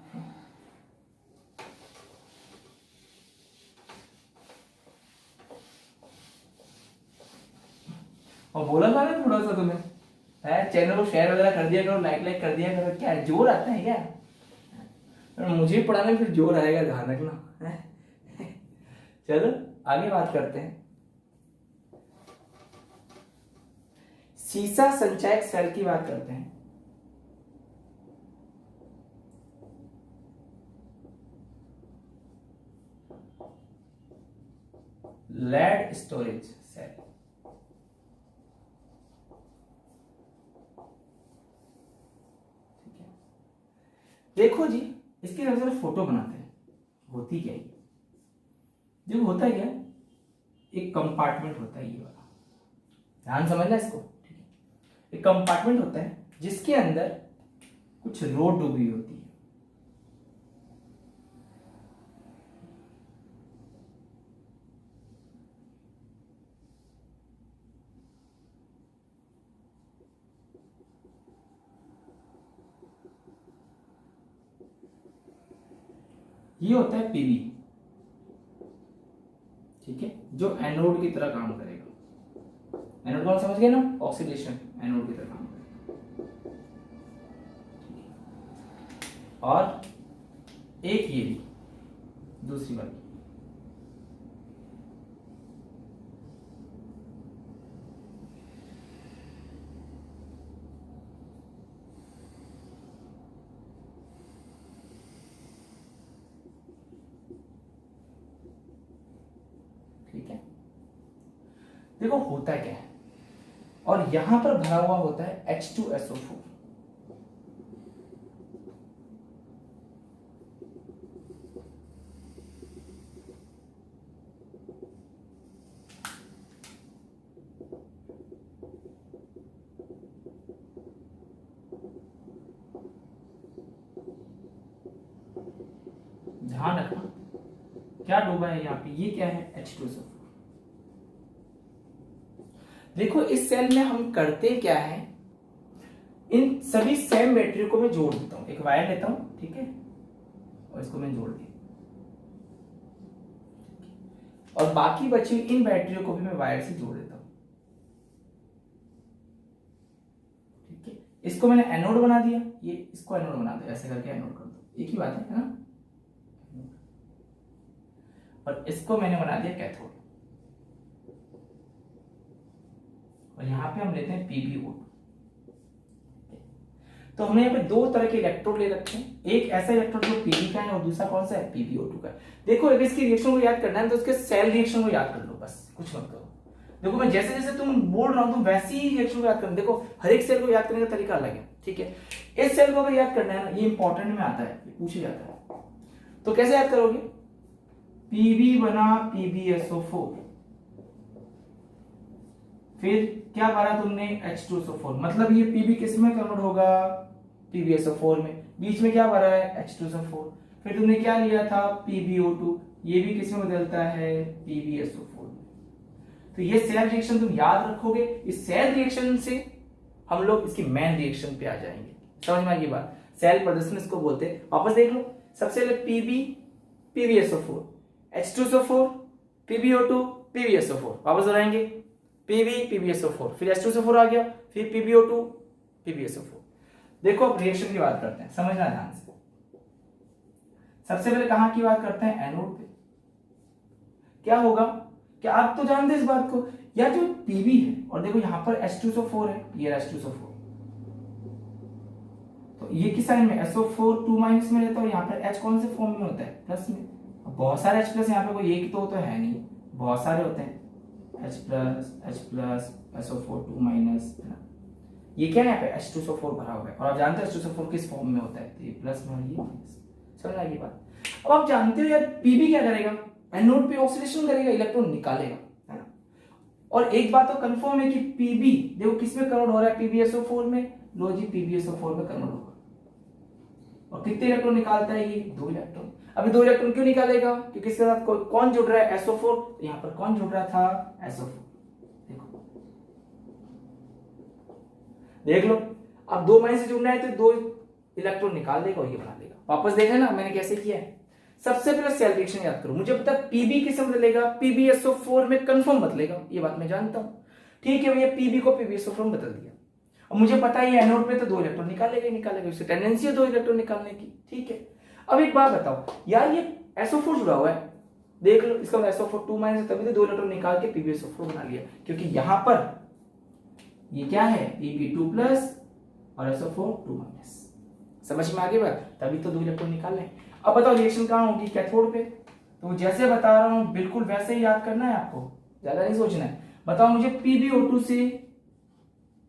और बोला था ना थोड़ा सा तुम्हें, चैनल को शेयर वगैरह कर दिया करो, लाइक कर दिया करो, क्या जोर आता है क्या, मुझे पढ़ाने में फिर जोर आएगा, ध्यान रखना। चलो आगे बात करते हैं। सीसा संचयक सेल की बात करते हैं। लेड स्टोरेज सेल, ठीक है। देखो जी, इसकी सबसे पहले फोटो बनाते हैं, होती क्या है, जो होता है क्या, एक कंपार्टमेंट होता है, ये वाला ध्यान समझना इसको, ठीक है। एक कंपार्टमेंट होता है जिसके अंदर कुछ रोड डूबी होती है, ये होता है पीबी, ठीक है, जो एनोड की तरह काम करेगा। एनोड कौन समझ गए ना, ऑक्सीडेशन, एनोड की तरह काम करेगा। और एक ये भी दूसरी वाली, ठीक है। देखो होता क्या है, और यहां पर भरा हुआ होता है H2SO4, ध्यान रखना क्या डूबा है यहाँ पे, ये क्या है, H2SO4। देखो इस सेल में हम करते क्या है, इन सभी सेम बैटरी को मैं जोड़ देता हूं, एक वायर लेता हूं, ठीक है, और इसको मैं जोड़ दिया, और बाकी बची इन बैटरियों को भी मैं वायर से जोड़ देता हूं, ठीक है। इसको मैंने एनोड बना दिया, ये इसको एनोड बना दिया, ऐसे करके एनोड कर दो, एक ही बात है ना। और इसको मैंने बना दिया कैथोड, और यहां पे हम लेते हैं PbO2। तो हमने यहाँ पे दो तरह के इलेक्ट्रोड ले रखे हैं, एक ऐसा इलेक्ट्रोड जो Pb का है और दूसरा कौन सा है, PbO2 का है। देखो अगर इसकी रिएक्शन को याद करना है तो उसके सेल रिएक्शन को याद कर लो, बस कुछ मत करो। देखो मैं जैसे जैसे तुम बोल रहा हूं तुम वैसी ही रिएक्शन को याद करना, देखो हर एक सेल को याद करने का तरीका अलग है, ठीक है। इस सेल को अगर याद करना है ना, ये इंपॉर्टेंट में आता है, ये पूछे जाता है, तो कैसे याद करोगे, Pb बना PbSO4, फिर क्या भरा तुमने H2SO4, मतलब ये Pb किस में कन्वर्ट होगा, PbSO4 में। बीच में क्या भरा है H2SO4। फिर तुमने क्या लिया था PbO2, ये भी किस में बदलता है PbSO4। तो ये सेल रिएक्शन तुम याद रखोगे। इस सेल रिएक्शन से हम लोग इसकी मेन रिएक्शन पे आ जाएंगे। समझ में आ गई बात। सेल प्रदर्शन इसको बोलते हैं। वापस देख लो, सबसे पहले PbSO4, H2SO4, PbO2, PbSO4। वापस दोहराएंगे, PbSO4, फिर H2SO4 आ गया, फिर PbO2, PbSO4। देखो अब रिएक्शन की बात करते हैं, समझना ध्यान से। सबसे पहले कहां की बात करते हैं, एनोड पे। क्या होगा, क्या आप तो जानते हैं इस बात को, या जो Pb है और देखो यहां पर H2SO4 है, ये H2SO4, तो ये किस साइन में SO4 2 माइनस में रहता है, यहाँ पर H कौन से फॉर्म में होता है, प्लस में। बहुत सारे H प्लस, यहाँ पे कोई एक तो है नहीं, बहुत सारे होते हैं, H प्लस SO4 2 माइनस, है ना। ये क्या है, यहाँ पे H2SO4 भरा हुआ है, और आप जानते हैं H2SO4 किस फॉर्म में होता है, तो ये प्लस में और ये माइनस। समझ आ गई बात। अब आप जानते हो यार Pb क्या करेगा, एनोड पे ऑक्सीडेशन करेगा, इलेक्ट्रॉन निकालेगा, है ना। और एक बात तो कंफर्म है कि Pb देखो किस में कन्वर्ट हो रहा है, PbSO4 में। लो जी, PbSO4 में कन्वर्ट होगा, और कितने इलेक्ट्रॉन निकालता है ये, 2 इलेक्ट्रॉन। अभी 2 इलेक्ट्रॉन क्यों निकालेगा, क्योंकि इसके साथ कौन जुड़ रहा है, SO4। तो यहाँ पर कौन जुड़ रहा था, SO4। देखो देख लो, अब 2 माइनस से जुड़ना है तो 2 इलेक्ट्रॉन निकाल देगा और ये बना देगा। वापस देख लेना मैंने कैसे किया है। सबसे पहले सेल रिएक्शन याद करो, मुझे पता है Pb किससे बदलेगा, PbSO4 में कंफर्म बदलेगा, ये बात मैं जानता हूं। ठीक है भैया, Pb को PbSO4 में बदल दिया। अब मुझे पता है ये एनोड पे तो 2 इलेक्ट्रॉन निकालेगा ही निकालेगा, उसकी टेंडेंसी है 2 इलेक्ट्रॉन निकालने की। ठीक है, अब एक बात बताओ यार, ये SO4 जुड़ा हुआ है, देख लो इसका SO4 2 माइनस, तभी तो 2 इलेक्ट्रॉन निकाल के PbSO4 बना लिया, क्योंकि यहां पर ये क्या है, Pb2 प्लस और SO4 2 माइनस। समझ में आ गई बात, तभी तो 2 इलेक्ट्रॉन निकालने। अब बताओ रिएक्शन कहां होगी, कैथोड पे। तो जैसे बता रहा हूं बिल्कुल वैसे ही याद करना है आपको, ज्यादा नहीं सोचना है। बताओ मुझे PbO2 से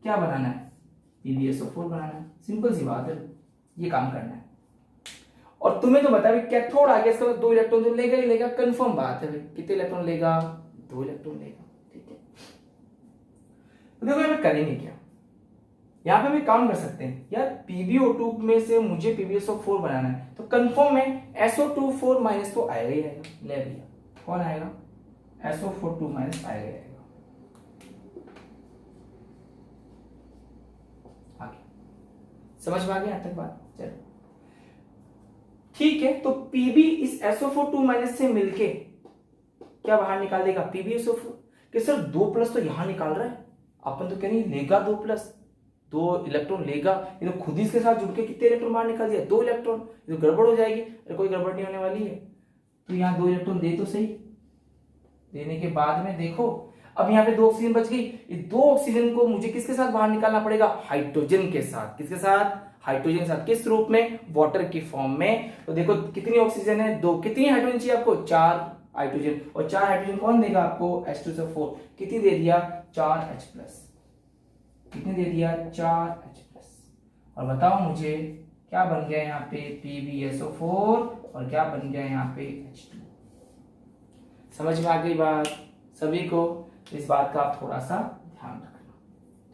क्या बनाना है, PbSO4 बनाना है। सिंपल सी बात है, ये काम करना है। और तुम्हें तो बता कैथोड आ गया, इसका 2 इलेक्ट्रॉन तो लेगा ही लेगा, कंफर्म बात है भाई। कितने इलेक्ट्रॉन लेगा, 2 इलेक्ट्रॉन लेगा। ठीक है, तो देखो यहाँ पे करेंगे क्या, यहाँ पे भी काम कर सकते हैं यार। PbO2 में से मुझे PbSO4 बनाना है, तो कंफर्म है SO2 माइनस तो आएगा ही आएगा। ले भैया, कौन आएगा, SO4 2 माइनस आएगा ही आएगा। आगे समझ में आ गया तक बात, चलो ठीक है। तो Pb इस SO4 2 माइनस से मिलके क्या बाहर निकाल देगा, PbSO4। कि सर 2 प्लस तो यहां निकाल रहा है, अपन तो कह नहीं लेगा 2 प्लस, 2 इलेक्ट्रॉन लेगा, ये तो खुद ही इसके साथ जुड़ के कितने इलेक्ट्रॉन बाहर निकाल दिया, 2 इलेक्ट्रॉन। ये तो गड़बड़ हो जाएगी, अरे कोई गड़बड़ नहीं होने वाली है। तो यहाँ 2 इलेक्ट्रॉन दे तो सही, देने के बाद में देखो अब यहाँ पे 2 ऑक्सीजन बच गई। ये 2 ऑक्सीजन को मुझे किसके साथ बाहर निकालना पड़ेगा, हाइड्रोजन के साथ। किसके साथ, हाइड्रोजन के साथ। किस रूप में, वाटर की फॉर्म में। तो देखो कितनी ऑक्सीजन है, 2। कितनी हाइड्रोजन चाहिए आपको, 4 हाइड्रोजन। और 4 हाइड्रोजन कौन देगा आपको, H2SO4। कितनी दे दिया, 4H+। कितने दे दिया, 4H+। और बताओ मुझे क्या बन गया यहाँ पे, PbSO4, और क्या बन गया यहाँ पे H2। समझ में आ गई बात सभी को। इस बात का आप थोड़ा सा ध्यान रखना,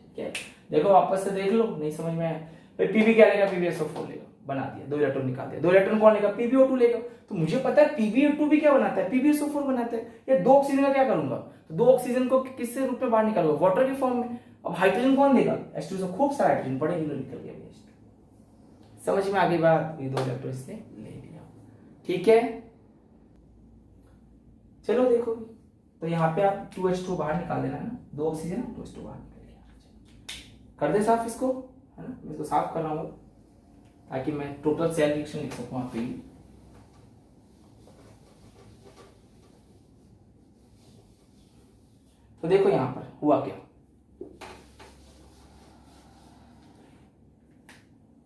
ठीक है। देखो वापस से देख लो, नहीं समझ में आया, Pb क्या लेगा, PbSO4 लेगा, बना दिया, 2 इलेक्ट्रॉन निकाल दिया। 2 इलेक्ट्रॉन कौन लेगा, PbO2 लेगा। तो मुझे पता है PbO2 भी क्या बनाता है, PbSO4 बनाता है। ये 2 ऑक्सीजन का क्या करूंगा, तो 2 ऑक्सीजन को किससे रूप में बाहर निकालूंगा, वाटर के फॉर्म में। अब हाइड्रोजन कौन देगा, H2, खूब सारा हाइड्रोजन बड़े किलो निकल गया। समझ में आ गई बात, ये 2 इलेक्ट्रॉन इसने ले लिया, ठीक है। चलो देखो, तो यहाँ पे आप 2H2 बाहर निकाल देना ना, 2 ऑक्सीजन 2H2 बाहर निकल गया। कर दे साफ इसको, है ना, मैं इसको साफ कर रहा हूँ ताकि मैं टोटल सेल रिएक्शन लिख सकूं आप पे। तो देखो यहां पर हुआ क्या,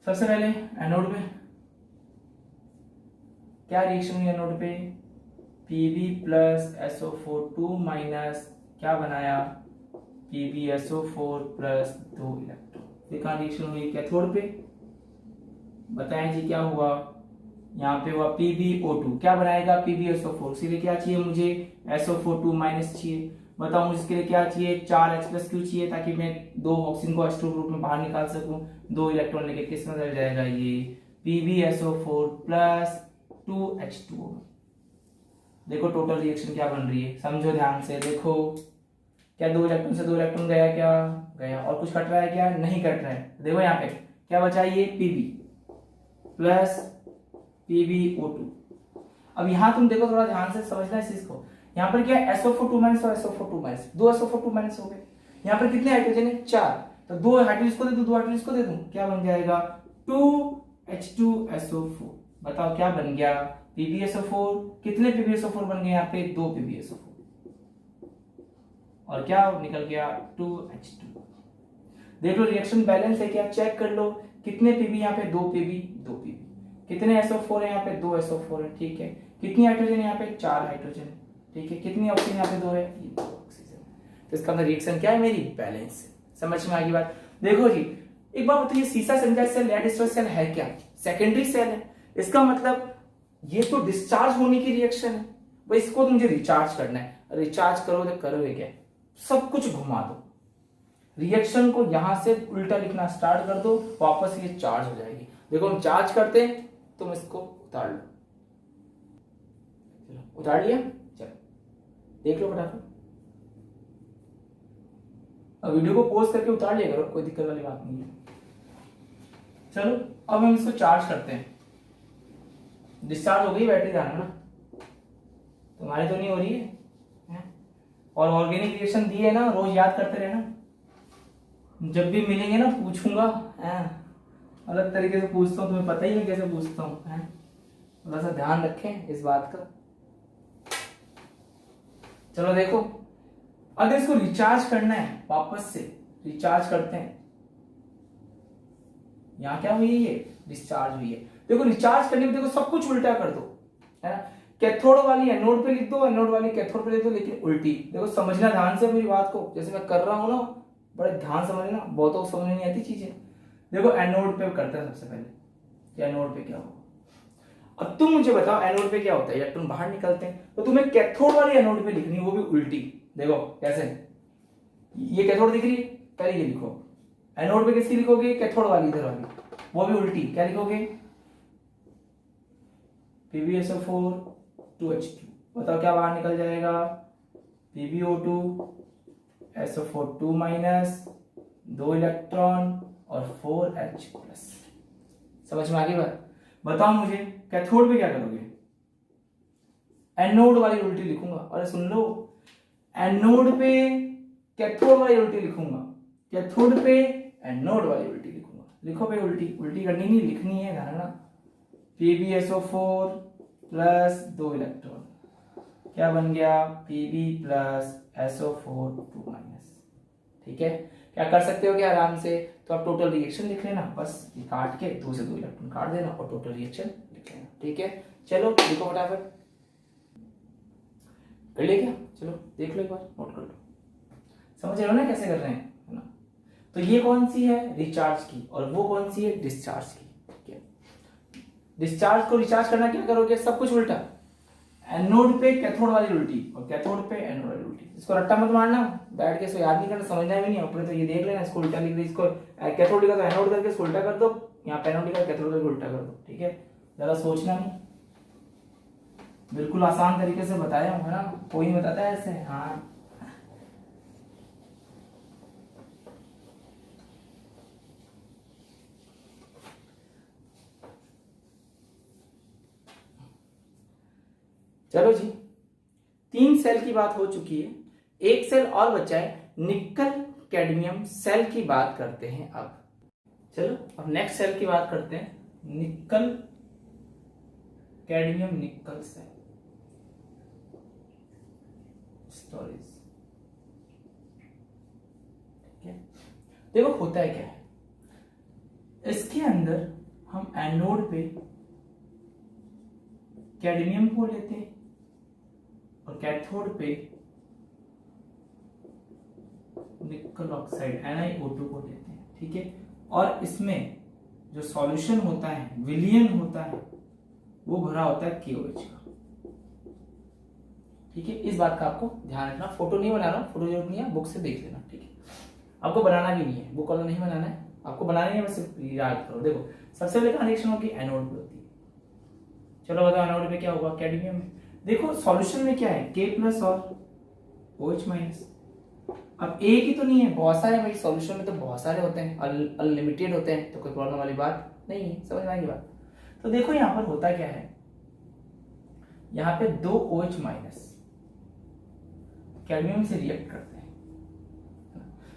सबसे पहले एनोड पे क्या रिएक्शन हुई, एनोड पे Pb प्लस SO4 2 माइनस क्या बनाया, PbSO4 प्लस 2 इलेक्ट्रॉन। देखा रिएक्शन हुई कैथोड पे, बताएं जी क्या हुआ, यहाँ पे हुआ PbO2 क्या बनाएगा, PbSO4। इसके लिए क्या चाहिए मुझे, SO4 2 माइनस चाहिए। बताओ मुझे इसके लिए क्या चाहिए, 4H+ क्यों चाहिए, ताकि मैं 2 ऑक्सीजन को H2 ग्रुप में बाहर निकाल सकूं। 2 इलेक्ट्रॉन लेके किस में बदल जाएगा, ये PbSO4 प्लस 2H2O। देखो टोटल रिएक्शन क्या बन रही है, समझो ध्यान से। देखो क्या 2 इलेक्ट्रॉन से 2 इलेक्ट्रॉन गया, क्या गया, और कुछ कट रहा है क्या, नहीं कट रहा है। देखो यहाँ पे क्या बचा, ये Pb प्लस PbO2। अब यहाँ तुम देखो, थोड़ा ध्यान से समझना इस चीज को। यहाँ पर क्या SO4 2- और SO4 2-, 2 SO4 2- हो गए। यहाँ पर कितने हाइड्रोजन है, 4, तो 2 हाइड्रोजन को दे दूं, 2 हाइड्रोजन को दे दूं, क्या बन जाएगा 2H2SO4। बताओ क्या बन गया, PbSO4। कितने PbSO4 बन गए यहाँ पे, 2 PbSO4, और क्या निकल गया 2H2। देख लो रिएक्शन बैलेंस है क्या, चेक कर लो। कितने Pb यहाँ पे, 2 Pb 2 Pb। कितने SO4 है यहाँ पे, 2 SO4 है, ठीक है। कितनी हाइड्रोजन यहाँ पे, 4 हाइड्रोजन है, ठीक है। कितनी ऑक्सीजन यहाँ पे, 2 है, ये 2 ऑक्सीजन। तो इसका मतलब रिएक्शन क्या है मेरी, बैलेंस है। समझ में आ गई बात। देखो जी एक बात बताइए, सीसा सेंटर सेल या डिस्ट्रॉय सेल है क्या, सेकेंडरी सेल है। इसका मतलब ये तो डिस्चार्ज होने की रिएक्शन है भाई, इसको मुझे रिचार्ज करना है। रिचार्ज करो तो करोगे क्या, सब कुछ घुमा दो, रिएक्शन को यहां से उल्टा लिखना स्टार्ट कर दो, वापस ये चार्ज हो जाएगी। देखो हम चार्ज करते हैं, तुम इसको उतार लो, चलो उतार लिया, चलो देख लो फटाफट। अब वीडियो को पॉज करके उतार लिया करो, कोई दिक्कत वाली बात नहीं है। चलो अब हम इसको चार्ज करते हैं। डिस्चार्ज हो गई बैटरी, जाना ना, तुम्हारी तो नहीं हो रही है? और ऑर्गेनिक रिएक्शन दी है ना, रोज याद करते रहना। जब भी मिलेंगे ना पूछूंगा, अलग तरीके से पूछता हूँ, तुम्हें पता ही नहीं कैसे पूछता हूँ, थोड़ा सा ध्यान रखें इस बात का। चलो देखो, अगर इसको रिचार्ज करना है, वापस से रिचार्ज करते हैं। यहां क्या हुई है, ये डिस्चार्ज हुई है। देखो रिचार्ज करने में देखो सब कुछ उल्टा कर दो, है ना। कैथोड वाली एनोड पे लिख दो, एनोड वाली कैथोड पे लिख दो, लेकिन उल्टी। देखो समझना ध्यान से मेरी बात को, जैसे मैं कर रहा हूं ना, बड़े ध्यान समझना, बहुतों को समझ नहीं आती चीजें। देखो एनोड पे करते हैं सबसे पहले कि एनोड पे क्या होगा। अब तुम मुझे बताओ एनोड पे क्या होता है, इलेक्ट्रॉन बाहर निकलते हैं, तो तुम्हें कैथोड वाली एनोड पे लिखनी है, वो भी उल्टी। देखो कैसे, ये कैथोड दिख रही है, पहले ये लिखो। एनोड पे किसकी लिखोगे, कैथोड वाली, इधर वाली, वो भी उल्टी। क्या लिखोगे, PbSO4 2H2। बताओ क्या बाहर निकल जाएगा, PbO2 SO4 2-, 2 इलेक्ट्रॉन और 4H प्लस। समझ में आ गई बात। बताओ मुझे कैथोड पे क्या करोगे, एनोड वाली उल्टी लिखूंगा। अरे सुन लो, एनोड पे कैथोड वाली उल्टी लिखूंगा, कैथोड पे एनोड वाली उल्टी लिखूंगा। लिखो भाई उल्टी, उल्टी करनी नहीं, लिखनी है, धारणा। PbSO4 प्लस 2 इलेक्ट्रॉन, क्या बन गया, Pb प्लस SO4 2-। ठीक है, क्या कर सकते हो क्या आराम से, तो आप टोटल रिएक्शन लिख लेना, बस ये काट के 2 से 2 इलेक्ट्रॉन काट देना और टोटल रिएक्शन लिख लेना। ठीक है, चलो लिखो फटाफट, कर लिया क्या, चलो देख लो एक बार, नोट कर लो। समझ रहे हो ना कैसे कर रहे हैं, है ना। तो ये कौन सी है, रिचार्ज की, और वो कौन सी है, डिस्चार्ज की। ठीक है, डिस्चार्ज को रिचार्ज करना क्या करोगे, सब कुछ उल्टा। एनोड पे कैथोड वाली उल्टी और कैथोड पे एनोड वाली उल्टी। इसको रट्टा मत मारना, बैठ के इसको याद नहीं करना, समझना भी नहीं अपने, तो ये देख लेना, इसको उल्टा लिख दो, इसको कैथोड लिखा तो एनोड करके इसको उल्टा कर दो, यहाँ पे एनोड लिखा कैथोड करके उल्टा कर दो। ठीक है, ज्यादा सोचना नहीं, बिल्कुल आसान तरीके से बताया हूँ, है ना, कोई नहीं बताता है ऐसे। हाँ चलो जी, 3 सेल की बात हो चुकी है, एक सेल और बचा है, निकल कैडमियम सेल की बात करते हैं अब। चलो अब नेक्स्ट सेल की बात करते हैं, निकल कैडमियम निकल सेल स्टोरेज। ठीक है, देखो होता है क्या है, इसके अंदर हम एनोड पे कैडमियम को लेते हैं और कैथोड पे निकल ऑक्साइड NiO2 को लेते हैं। ठीक है, और इसमें जो सॉल्यूशन होता है, विलियन होता है, वो भरा होता है KOH का। ठीक है, इस बात का आपको ध्यान रखना। फोटो नहीं बना रहा हूं, फोटो जरूरत नहीं है, बुक से देख लेना। ठीक है, आपको बनाना भी नहीं है, बुक वाला नहीं बनाना है, आपको बनानी है, बस याद करो। देखो सबसे पहले कहाँ रिएक्शन होगी, एनोड पे होती है। चलो बताओ एनोड पे क्या होगा, कैडमियम में। देखो सॉल्यूशन में क्या है, के प्लस और OH माइनस। अब एक ही तो नहीं है, बहुत सारे भाई, सॉल्यूशन में तो बहुत सारे होते हैं, अनलिमिटेड होते हैं, तो कोई प्रॉब्लम वाली बात नहीं है, समझ में आएगी बात। तो देखो यहाँ पर होता क्या है, यहाँ पे 2 OH माइनस कैडमियम से रिएक्ट करते हैं।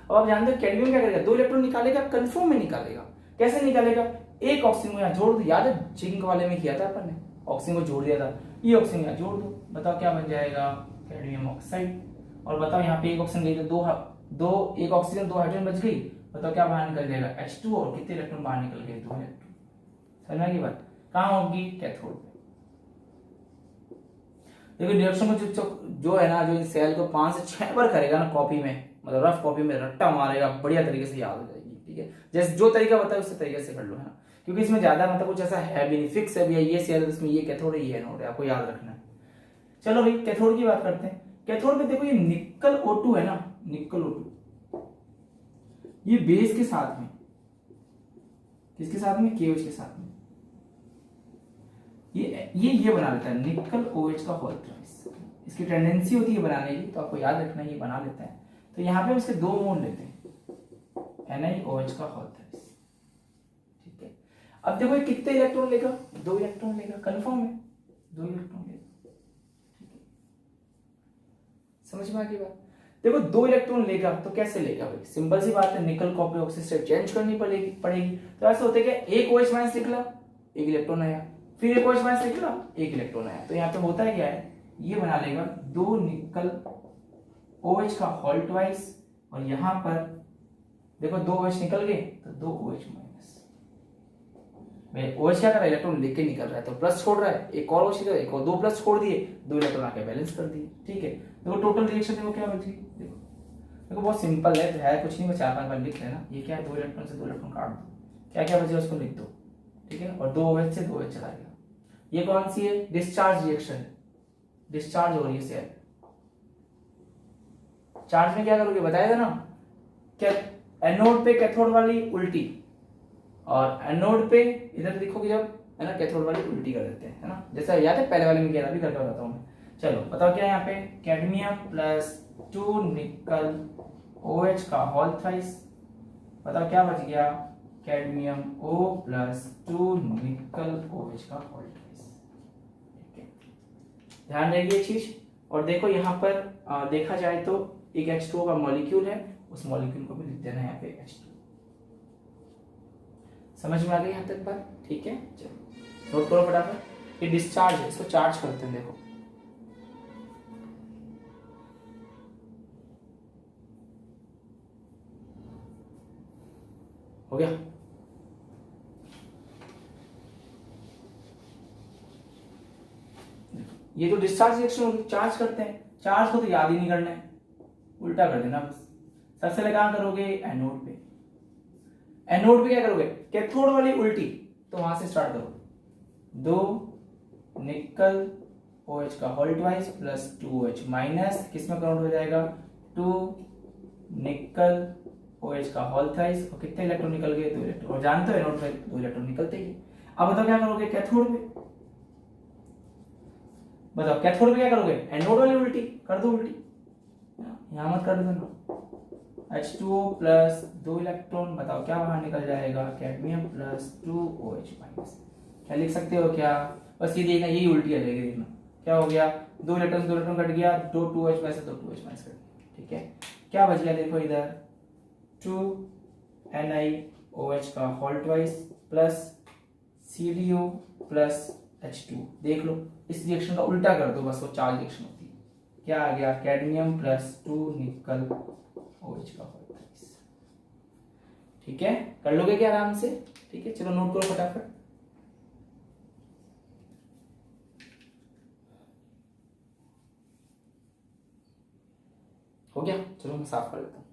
अब आप जानते हो कैडमियम क्या करेगा, 2 इलेक्ट्रॉन निकालेगा, कंफर्म में निकालेगा। कैसे निकालेगा, एक ऑक्सीजन को यहाँ जोड़ दो, याद है जिंक वाले में किया था अपन ने, ऑक्सीजन को जोड़ दिया था, ये ऑक्सीजन यहाँ जोड़ दो, बताओ क्या बन जाएगा, कैडमियम ऑक्साइड। और बताओ यहाँ पे एक ऑक्सीजन गई तो दो एक ऑक्सीजन 2 हाइड्रोजन बच गई, बताओ क्या बाहर निकल जाएगा, H2, और कितने इलेक्ट्रॉन बाहर निकल गए, 2 इलेक्ट्रॉन। समझना की बात, कहाँ होगी, कैथोड पे। देखो डायरेक्शन को जो है ना, जो इस सेल को 5 से 6 बार करेगा ना कॉपी में, मतलब रफ कॉपी में रट्टा मारेगा, बढ़िया तरीके से याद हो जाएगी, ठीक है। जैसे जो तरीका बताया उस तरीके से कर लो, है ना, क्योंकि इसमें ज्यादा मतलब कुछ ऐसा है भी नहीं, फिक्स है भैया ये सेल है, इसमें ये कैथोड है, ये एनोड है, आपको याद रखना है। चलो भाई कैथोड की बात करते हैं। कैथोड में देखो ये निकल O2 है ना, निकल O2, ये बेस के साथ में, किसके साथ में, KOH के साथ में, ये बना लेता है निकल OH का होल ट्राइस। इसकी टेंडेंसी होती है बनाने की, तो आपको याद रखना ये बना लेता है। तो यहाँ पे हम इसके 2 मोड लेते हैं, NiOH का होल ट्राइस, ठीक है। अब देखो ये कितने इलेक्ट्रॉन लेगा, 2 इलेक्ट्रॉन लेगा, कंफर्म है 2 इलेक्ट्रॉन लेगा, ठीक है। समझ में आ गई बात। देखो 2 इलेक्ट्रॉन लेगा तो कैसे लेगा भाई, सिंपल सी बात है, निकल कॉपर ऑक्सीजन चेंज करनी पड़ेगी। तो ऐसा होता है क्या, एक OH माइनस निकला, 1 इलेक्ट्रॉन आया, फिर एक OH माइनस निकला, 1 इलेक्ट्रॉन आया। तो यहाँ पे होता है क्या है, ये बना लेगा 2 निकल OH का होल ट्वाइस, और यहां पर देखो 2 OH निकल गए तो 2 OH माइनस। OH क्या कर रहा है, इलेक्ट्रॉन लेके निकल रहा है, तो प्लस छोड़ रहा है, एक और OH निकल, एक और 2 प्लस छोड़ दिए, 2 इलेक्ट्रॉन आके बैलेंस कर दिए, ठीक है। देखो टोटल रिएक्शन देखो क्या बची, देखो बहुत सिंपल है कुछ नहीं, 4-5 बार लिख लेना। ये क्या है, 2 इलेक्ट्रॉन से 2 इलेक्ट्रॉन काट दो, क्या क्या बचे उसको लिख दो, ठीक है। और 2 OH से 2 OH चला गया। ये कौन सी है, डिस्चार्ज रिएक्शन, डिस्चार्ज हो रही है सेल। चार्ज में क्या करोगे बताया था ना, क्या एनोड पे कैथोड वाली उल्टी, और एनोड पे इधर देखोगे जब, है ना, कैथोड वाली उल्टी कर देते हैं, है ना, जैसा याद है पहले वाले में किया था, अभी करके बताता हूं मैं। चलो बताओ क्या है यहाँ पे, कैडमियम प्लस 2 निकल OH का होल थ्राइस, बताओ क्या बच गया, cadmium O plus 2 nickel OH का होल थ्राइस, ठीक है। ध्यान रखिए चीज। और देखो यहाँ पर देखा जाए तो एक H2O का मॉलिक्यूल है, उस मॉलिक्यूल को भी लिख देना है यहाँ पे H2। समझ में आ गई यहाँ तक बात, ठीक है। चलो नोट करो फटाफट, ये डिस्चार्ज है, इसको चार्ज करते हैं। देखो हो गया, ये तो डिस्चार्ज रिएक्शन होगी, चार्ज करते हैं। चार्ज को तो याद ही नहीं करना है, उल्टा कर देना बस। सबसे पहले कहां करोगे, एनोड पे। एनोड पे क्या करोगे, कैथोड वाली उल्टी, तो वहां से स्टार्ट करो, 2 निकल OH का whole twice plus 2 OH minus, किसमें काउंट हो जाएगा, 2 निकल OH का होल थ्राइस, और कितने इलेक्ट्रॉन निकल गए, 2 इलेक्ट्रॉन। और जानते हो एनोड पे 2 इलेक्ट्रॉन निकलते ही। अब बताओ क्या करोगे, कैथोड पे, बताओ कैथोड पे क्या करोगे, एनोड वाली उल्टी कर दो, उल्टी यहां मत कर देना, H2O प्लस 2 इलेक्ट्रॉन, बताओ क्या बाहर निकल जाएगा, कैडमियम प्लस 2 OH माइनस। क्या लिख सकते हो क्या, बस ये देखना, यही उल्टी आ जाएगी, देखना क्या हो गया, 2 इलेक्ट्रॉन कट गया, 2 2H minus 2 2H minus cut गया, ठीक है। क्या बच गया, देखो इधर 2 NiOH का whole twice plus CDO plus H2, देख लो इस रिएक्शन का उल्टा कर दो, बस वो चार्ज रिएक्शन होती है। क्या आ गया, कैडमियम प्लस 2 निकल OH का होल ट्वाइस, ठीक है। कर लोगे क्या आराम से, ठीक है। चलो नोट करो फटाफट, हो गया। चलो मैं साफ कर देता हूं।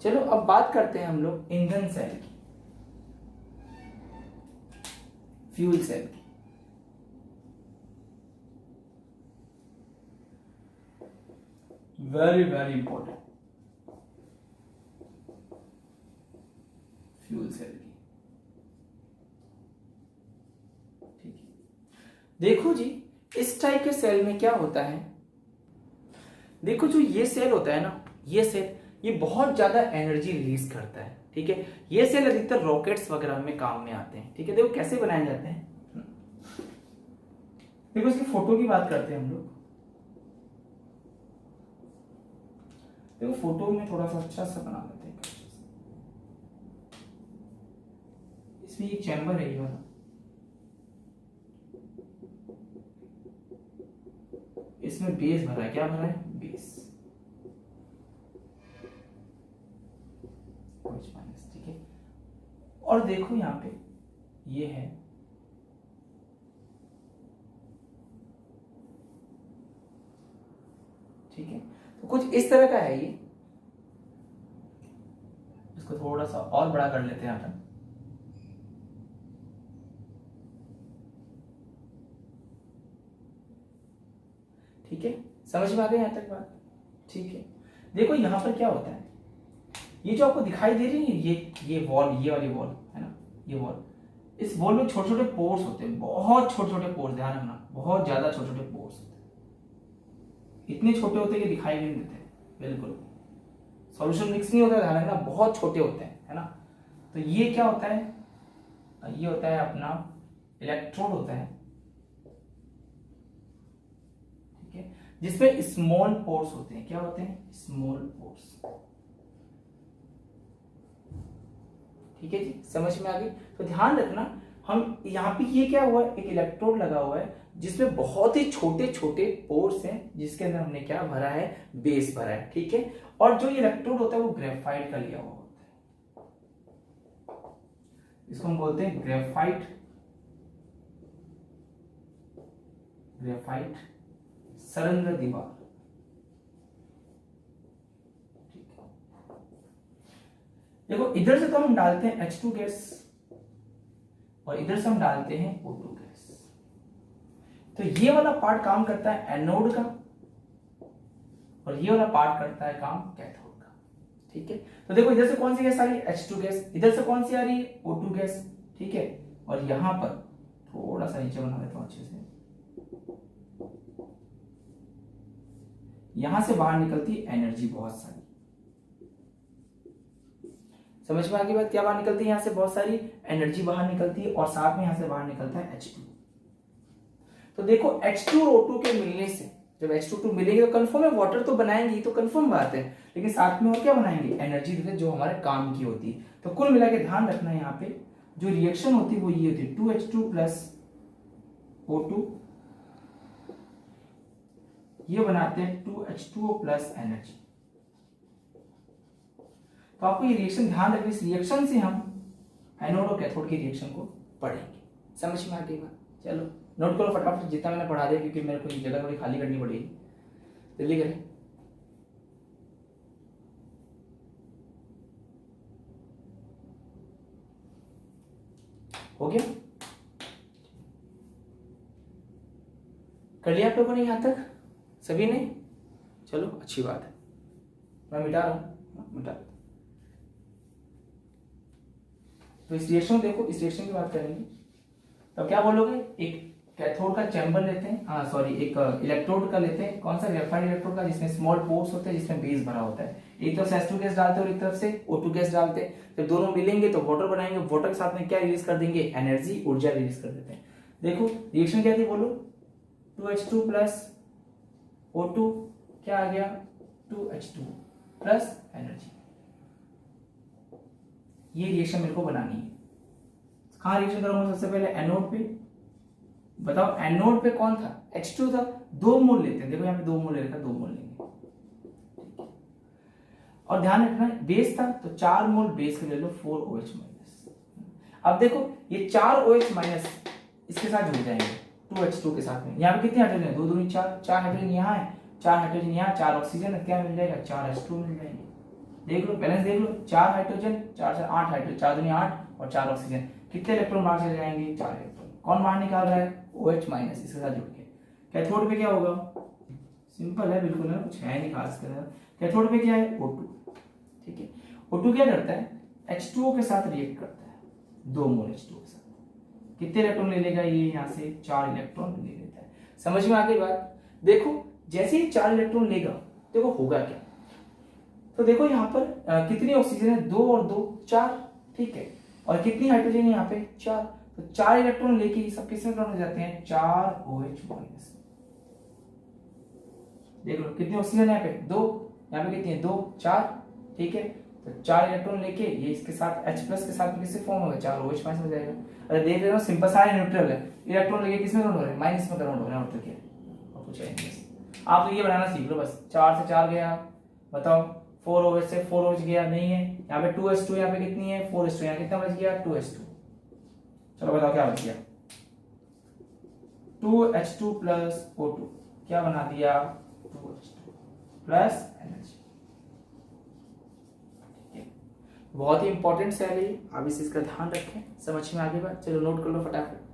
चलो अब बात करते हैं हम लोग ईंधन सेल की, फ्यूल सेल की। Very very important, fuel cell की। ठीक है, देखो जी इस टाइप के सेल में क्या होता है, देखो जो ये सेल होता है ना, ये सेल ये बहुत ज्यादा एनर्जी रिलीज करता है। ठीक है, ये सेल अधिकतर रॉकेट्स वगैरह में काम में आते हैं। ठीक है, देखो कैसे बनाए जाते हैं, देखो इसकी फोटो की बात करते हैं हम लोग। देखो फोटो में थोड़ा सा अच्छा सा बना लेते हैं। इसमें एक चैम्बर है ये वाला, इसमें बेस भरा है। क्या भरा है? बेस। ठीक है, और देखो यहां पे ये है, ठीक है, तो कुछ इस तरह का है ये। इसको थोड़ा सा और बड़ा कर लेते हैं यहां पर। ठीक है, समझ में आ गई यहां तक बात? ठीक है, देखो यहां पर क्या होता है, ये जो आपको दिखाई दे रही है ये वॉल, ये वाली वॉल है ना, ये वॉल, इस वॉल में छोटे छोटे पोर्स होते हैं, बहुत छोटे छोटे पोर्स, ध्यान रखना, बहुत ज्यादा छोटे छोटे पोर्स होते हैं। इतने छोटे होते हैं कि दिखाई नहीं देते, बिल्कुल सॉल्यूशन मिक्स नहीं होता, ध्यान रखना, बहुत छोटे होते हैं, है ना। तो ये क्या होता है, ये होता है अपना इलेक्ट्रोड होता है, ठीक है, जिसमें स्मॉल पोर्स होते हैं। क्या होते हैं? Small pores. ठीक है जी, समझ में आ गई? तो ध्यान रखना, हम यहाँ पे ये क्या हुआ है, एक इलेक्ट्रोड लगा हुआ है जिसमें बहुत ही छोटे छोटे पोर्स हैं, जिसके अंदर हमने क्या भरा है? बेस भरा है। ठीक है, और जो ये इलेक्ट्रोड होता है वो ग्रेफाइट का लिया हुआ होता है, इसको हम बोलते हैं ग्रेफाइट, ग्रेफाइट सरंध्र दीवार। देखो इधर से तो हम डालते हैं H2 गैस और इधर से हम डालते हैं O2 गैस। तो ये वाला पार्ट काम करता है एनोड का और ये वाला पार्ट करता है काम कैथोड का। ठीक है, तो देखो इधर से कौन सी गैस आ रही है? H2 gas. इधर से कौन सी आ रही है? O2 gas. ठीक है, और यहां पर थोड़ा सा नीचे बना देता हूं अच्छे से, यहां से बाहर निकलती है एनर्जी बहुत सारी। समझ में आ गई बात? क्या बाहर निकलती है? यहां से बहुत सारी एनर्जी बाहर निकलती है और साथ में यहां से बाहर निकलता है H2। तो देखो H2 और O2 के मिलने से, जब H2 मिलेगी तो कंफर्म है वाटर तो बनाएंगे, तो कंफर्म बात है, लेकिन साथ में और क्या बनाएंगे? एनर्जी जो हमारे काम की होती है। तो कुल मिला के ध्यान रखना, यहाँ पे जो रिएक्शन होती है वो ये होती है 2H2 प्लस O2, ये बनाते हैं 2H2O प्लस एनर्जी। तो आपको ये रिएक्शन ध्यान रखना, इस रिएक्शन से हम एनोड और कैथोड की रिएक्शन को पढ़ेंगे। समझ में आ गई बात? चलो नोट करो फटाफट, जितना मैंने पढ़ा दिया, क्योंकि मेरे को ये जगह थोड़ी खाली करनी पड़ेगी, जल्दी करें। हो गया? कर लिया आप लोगों ने यहां तक? सभी ने? चलो अच्छी बात है, मैं मिटा रहा हूं, मिटा। तो इस रिएक्शन देखो, इस रिएक्शन की बात करेंगे तो क्या बोलोगे? एक कैथोड का चैम्बर लेते हैं, हाँ सॉरी, एक इलेक्ट्रोड का लेते हैं। कौन सा? ग्रेफाइट इलेक्ट्रोड का, जिसमें स्मॉल पोर्स होते हैं, जिसमें बेस भरा होता है। एक तरफ से H2 गैस डालते हैं और एक तरफ से O2 गैस डालते हैं। जब दोनों मिलेंगे तो वाटर बनाएंगे, वाटर के साथ में क्या रिलीज कर देंगे? एनर्जी, ऊर्जा रिलीज कर देते हैं। देखो रिएक्शन क्या थी, बोलो? 2H2 प्लस O2, क्या आ गया? 2H2 plus energy. ये रिएक्शन मेरे को बनानी है। कहां रिएक्शन करूंगा? सबसे पहले एनोड पे। बताओ एनोड पे कौन था? H2 था। 2 मोल लेते हैं, देखो यहाँ पे 2 मोल ले रखा, 2 मोल लेंगे। और ध्यान रखना बेस था तो 4 मोल बेस के ले लो, 4OH माइनस। अब देखो ये 4OH माइनस इसके साथ जुड़ जाएंगे 2H2 के साथ में। यहाँ पे कितने हाइड्रोजन है? 2 दूनी 4, 4 हाइड्रोजन यहाँ है, 4 हाइड्रोजन यहाँ, 4 ऑक्सीजन, क्या मिल जाएगा? 4H2 मिल जाएंगे। देख लो बैलेंस देख लो, 4 हाइड्रोजन 4 4 8 हाइड्रोजन, 4 दूनी 8 और 4 ऑक्सीजन, कितने इलेक्ट्रॉन बाहर चले जाएंगे? 4 इलेक्ट्रॉन। कौन बाहर निकाल रहा है? OH माइनस, इसके साथ जुड़ के। कैथोड पे क्या होगा? सिंपल है बिल्कुल, है कुछ है नहीं खास कर। कैथोड पे क्या है? O2। ठीक है, O2 क्या करता है? H2O के साथ रिएक्ट करता है, 2 मोल H2O के साथ। कितने इलेक्ट्रॉन ले लेगा ये? यहाँ से 4 इलेक्ट्रॉन ले लेता है। समझ में आ गई बात? देखो जैसे ही 4 इलेक्ट्रॉन लेगा, देखो होगा क्या। तो देखो यहाँ पर कितनी ऑक्सीजन है? 2 और 2 4। ठीक है, और कितनी हाइड्रोजन है यहाँ पे? 4। तो 4 इलेक्ट्रॉन लेके ये सब किसमें कन्वर्ट हो जाते हैं? 4 OH माइनस। देख लो कितनी ऑक्सीजन है यहाँ पे? 2। यहाँ पे कितनी है? 2 4। ठीक है, तो 4 इलेक्ट्रॉन लेके ये इसके साथ H प्लस के साथ किससे फॉर्म होगा? 4 OH माइनस हो जाएगा। अरे देख रहे हो सिंपल सा न्यूट्रल है, इलेक्ट्रॉन लेके किसमें कन्वर्ट हो रहे हैं? माइनस में कन्वर्ट हो रहे हैं, और तो क्या और कुछ है नहीं। आप तो ये बनाना सीख लो बस। 4 से 4 गया, बताओ 4 OH से 4 OH गया, नहीं है। यहाँ पे 2H2, यहाँ पे कितनी है? 4H2, यहाँ कितना बच गया? 2H2। चलो बताओ क्या बच गया? 2H2 प्लस O2 क्या बना दिया? 2H2 plus energy. बहुत ही इंपॉर्टेंट सेल है, आप इसका ध्यान रखें। समझ में आगे बात? चलो नोट कर लो फटाफट।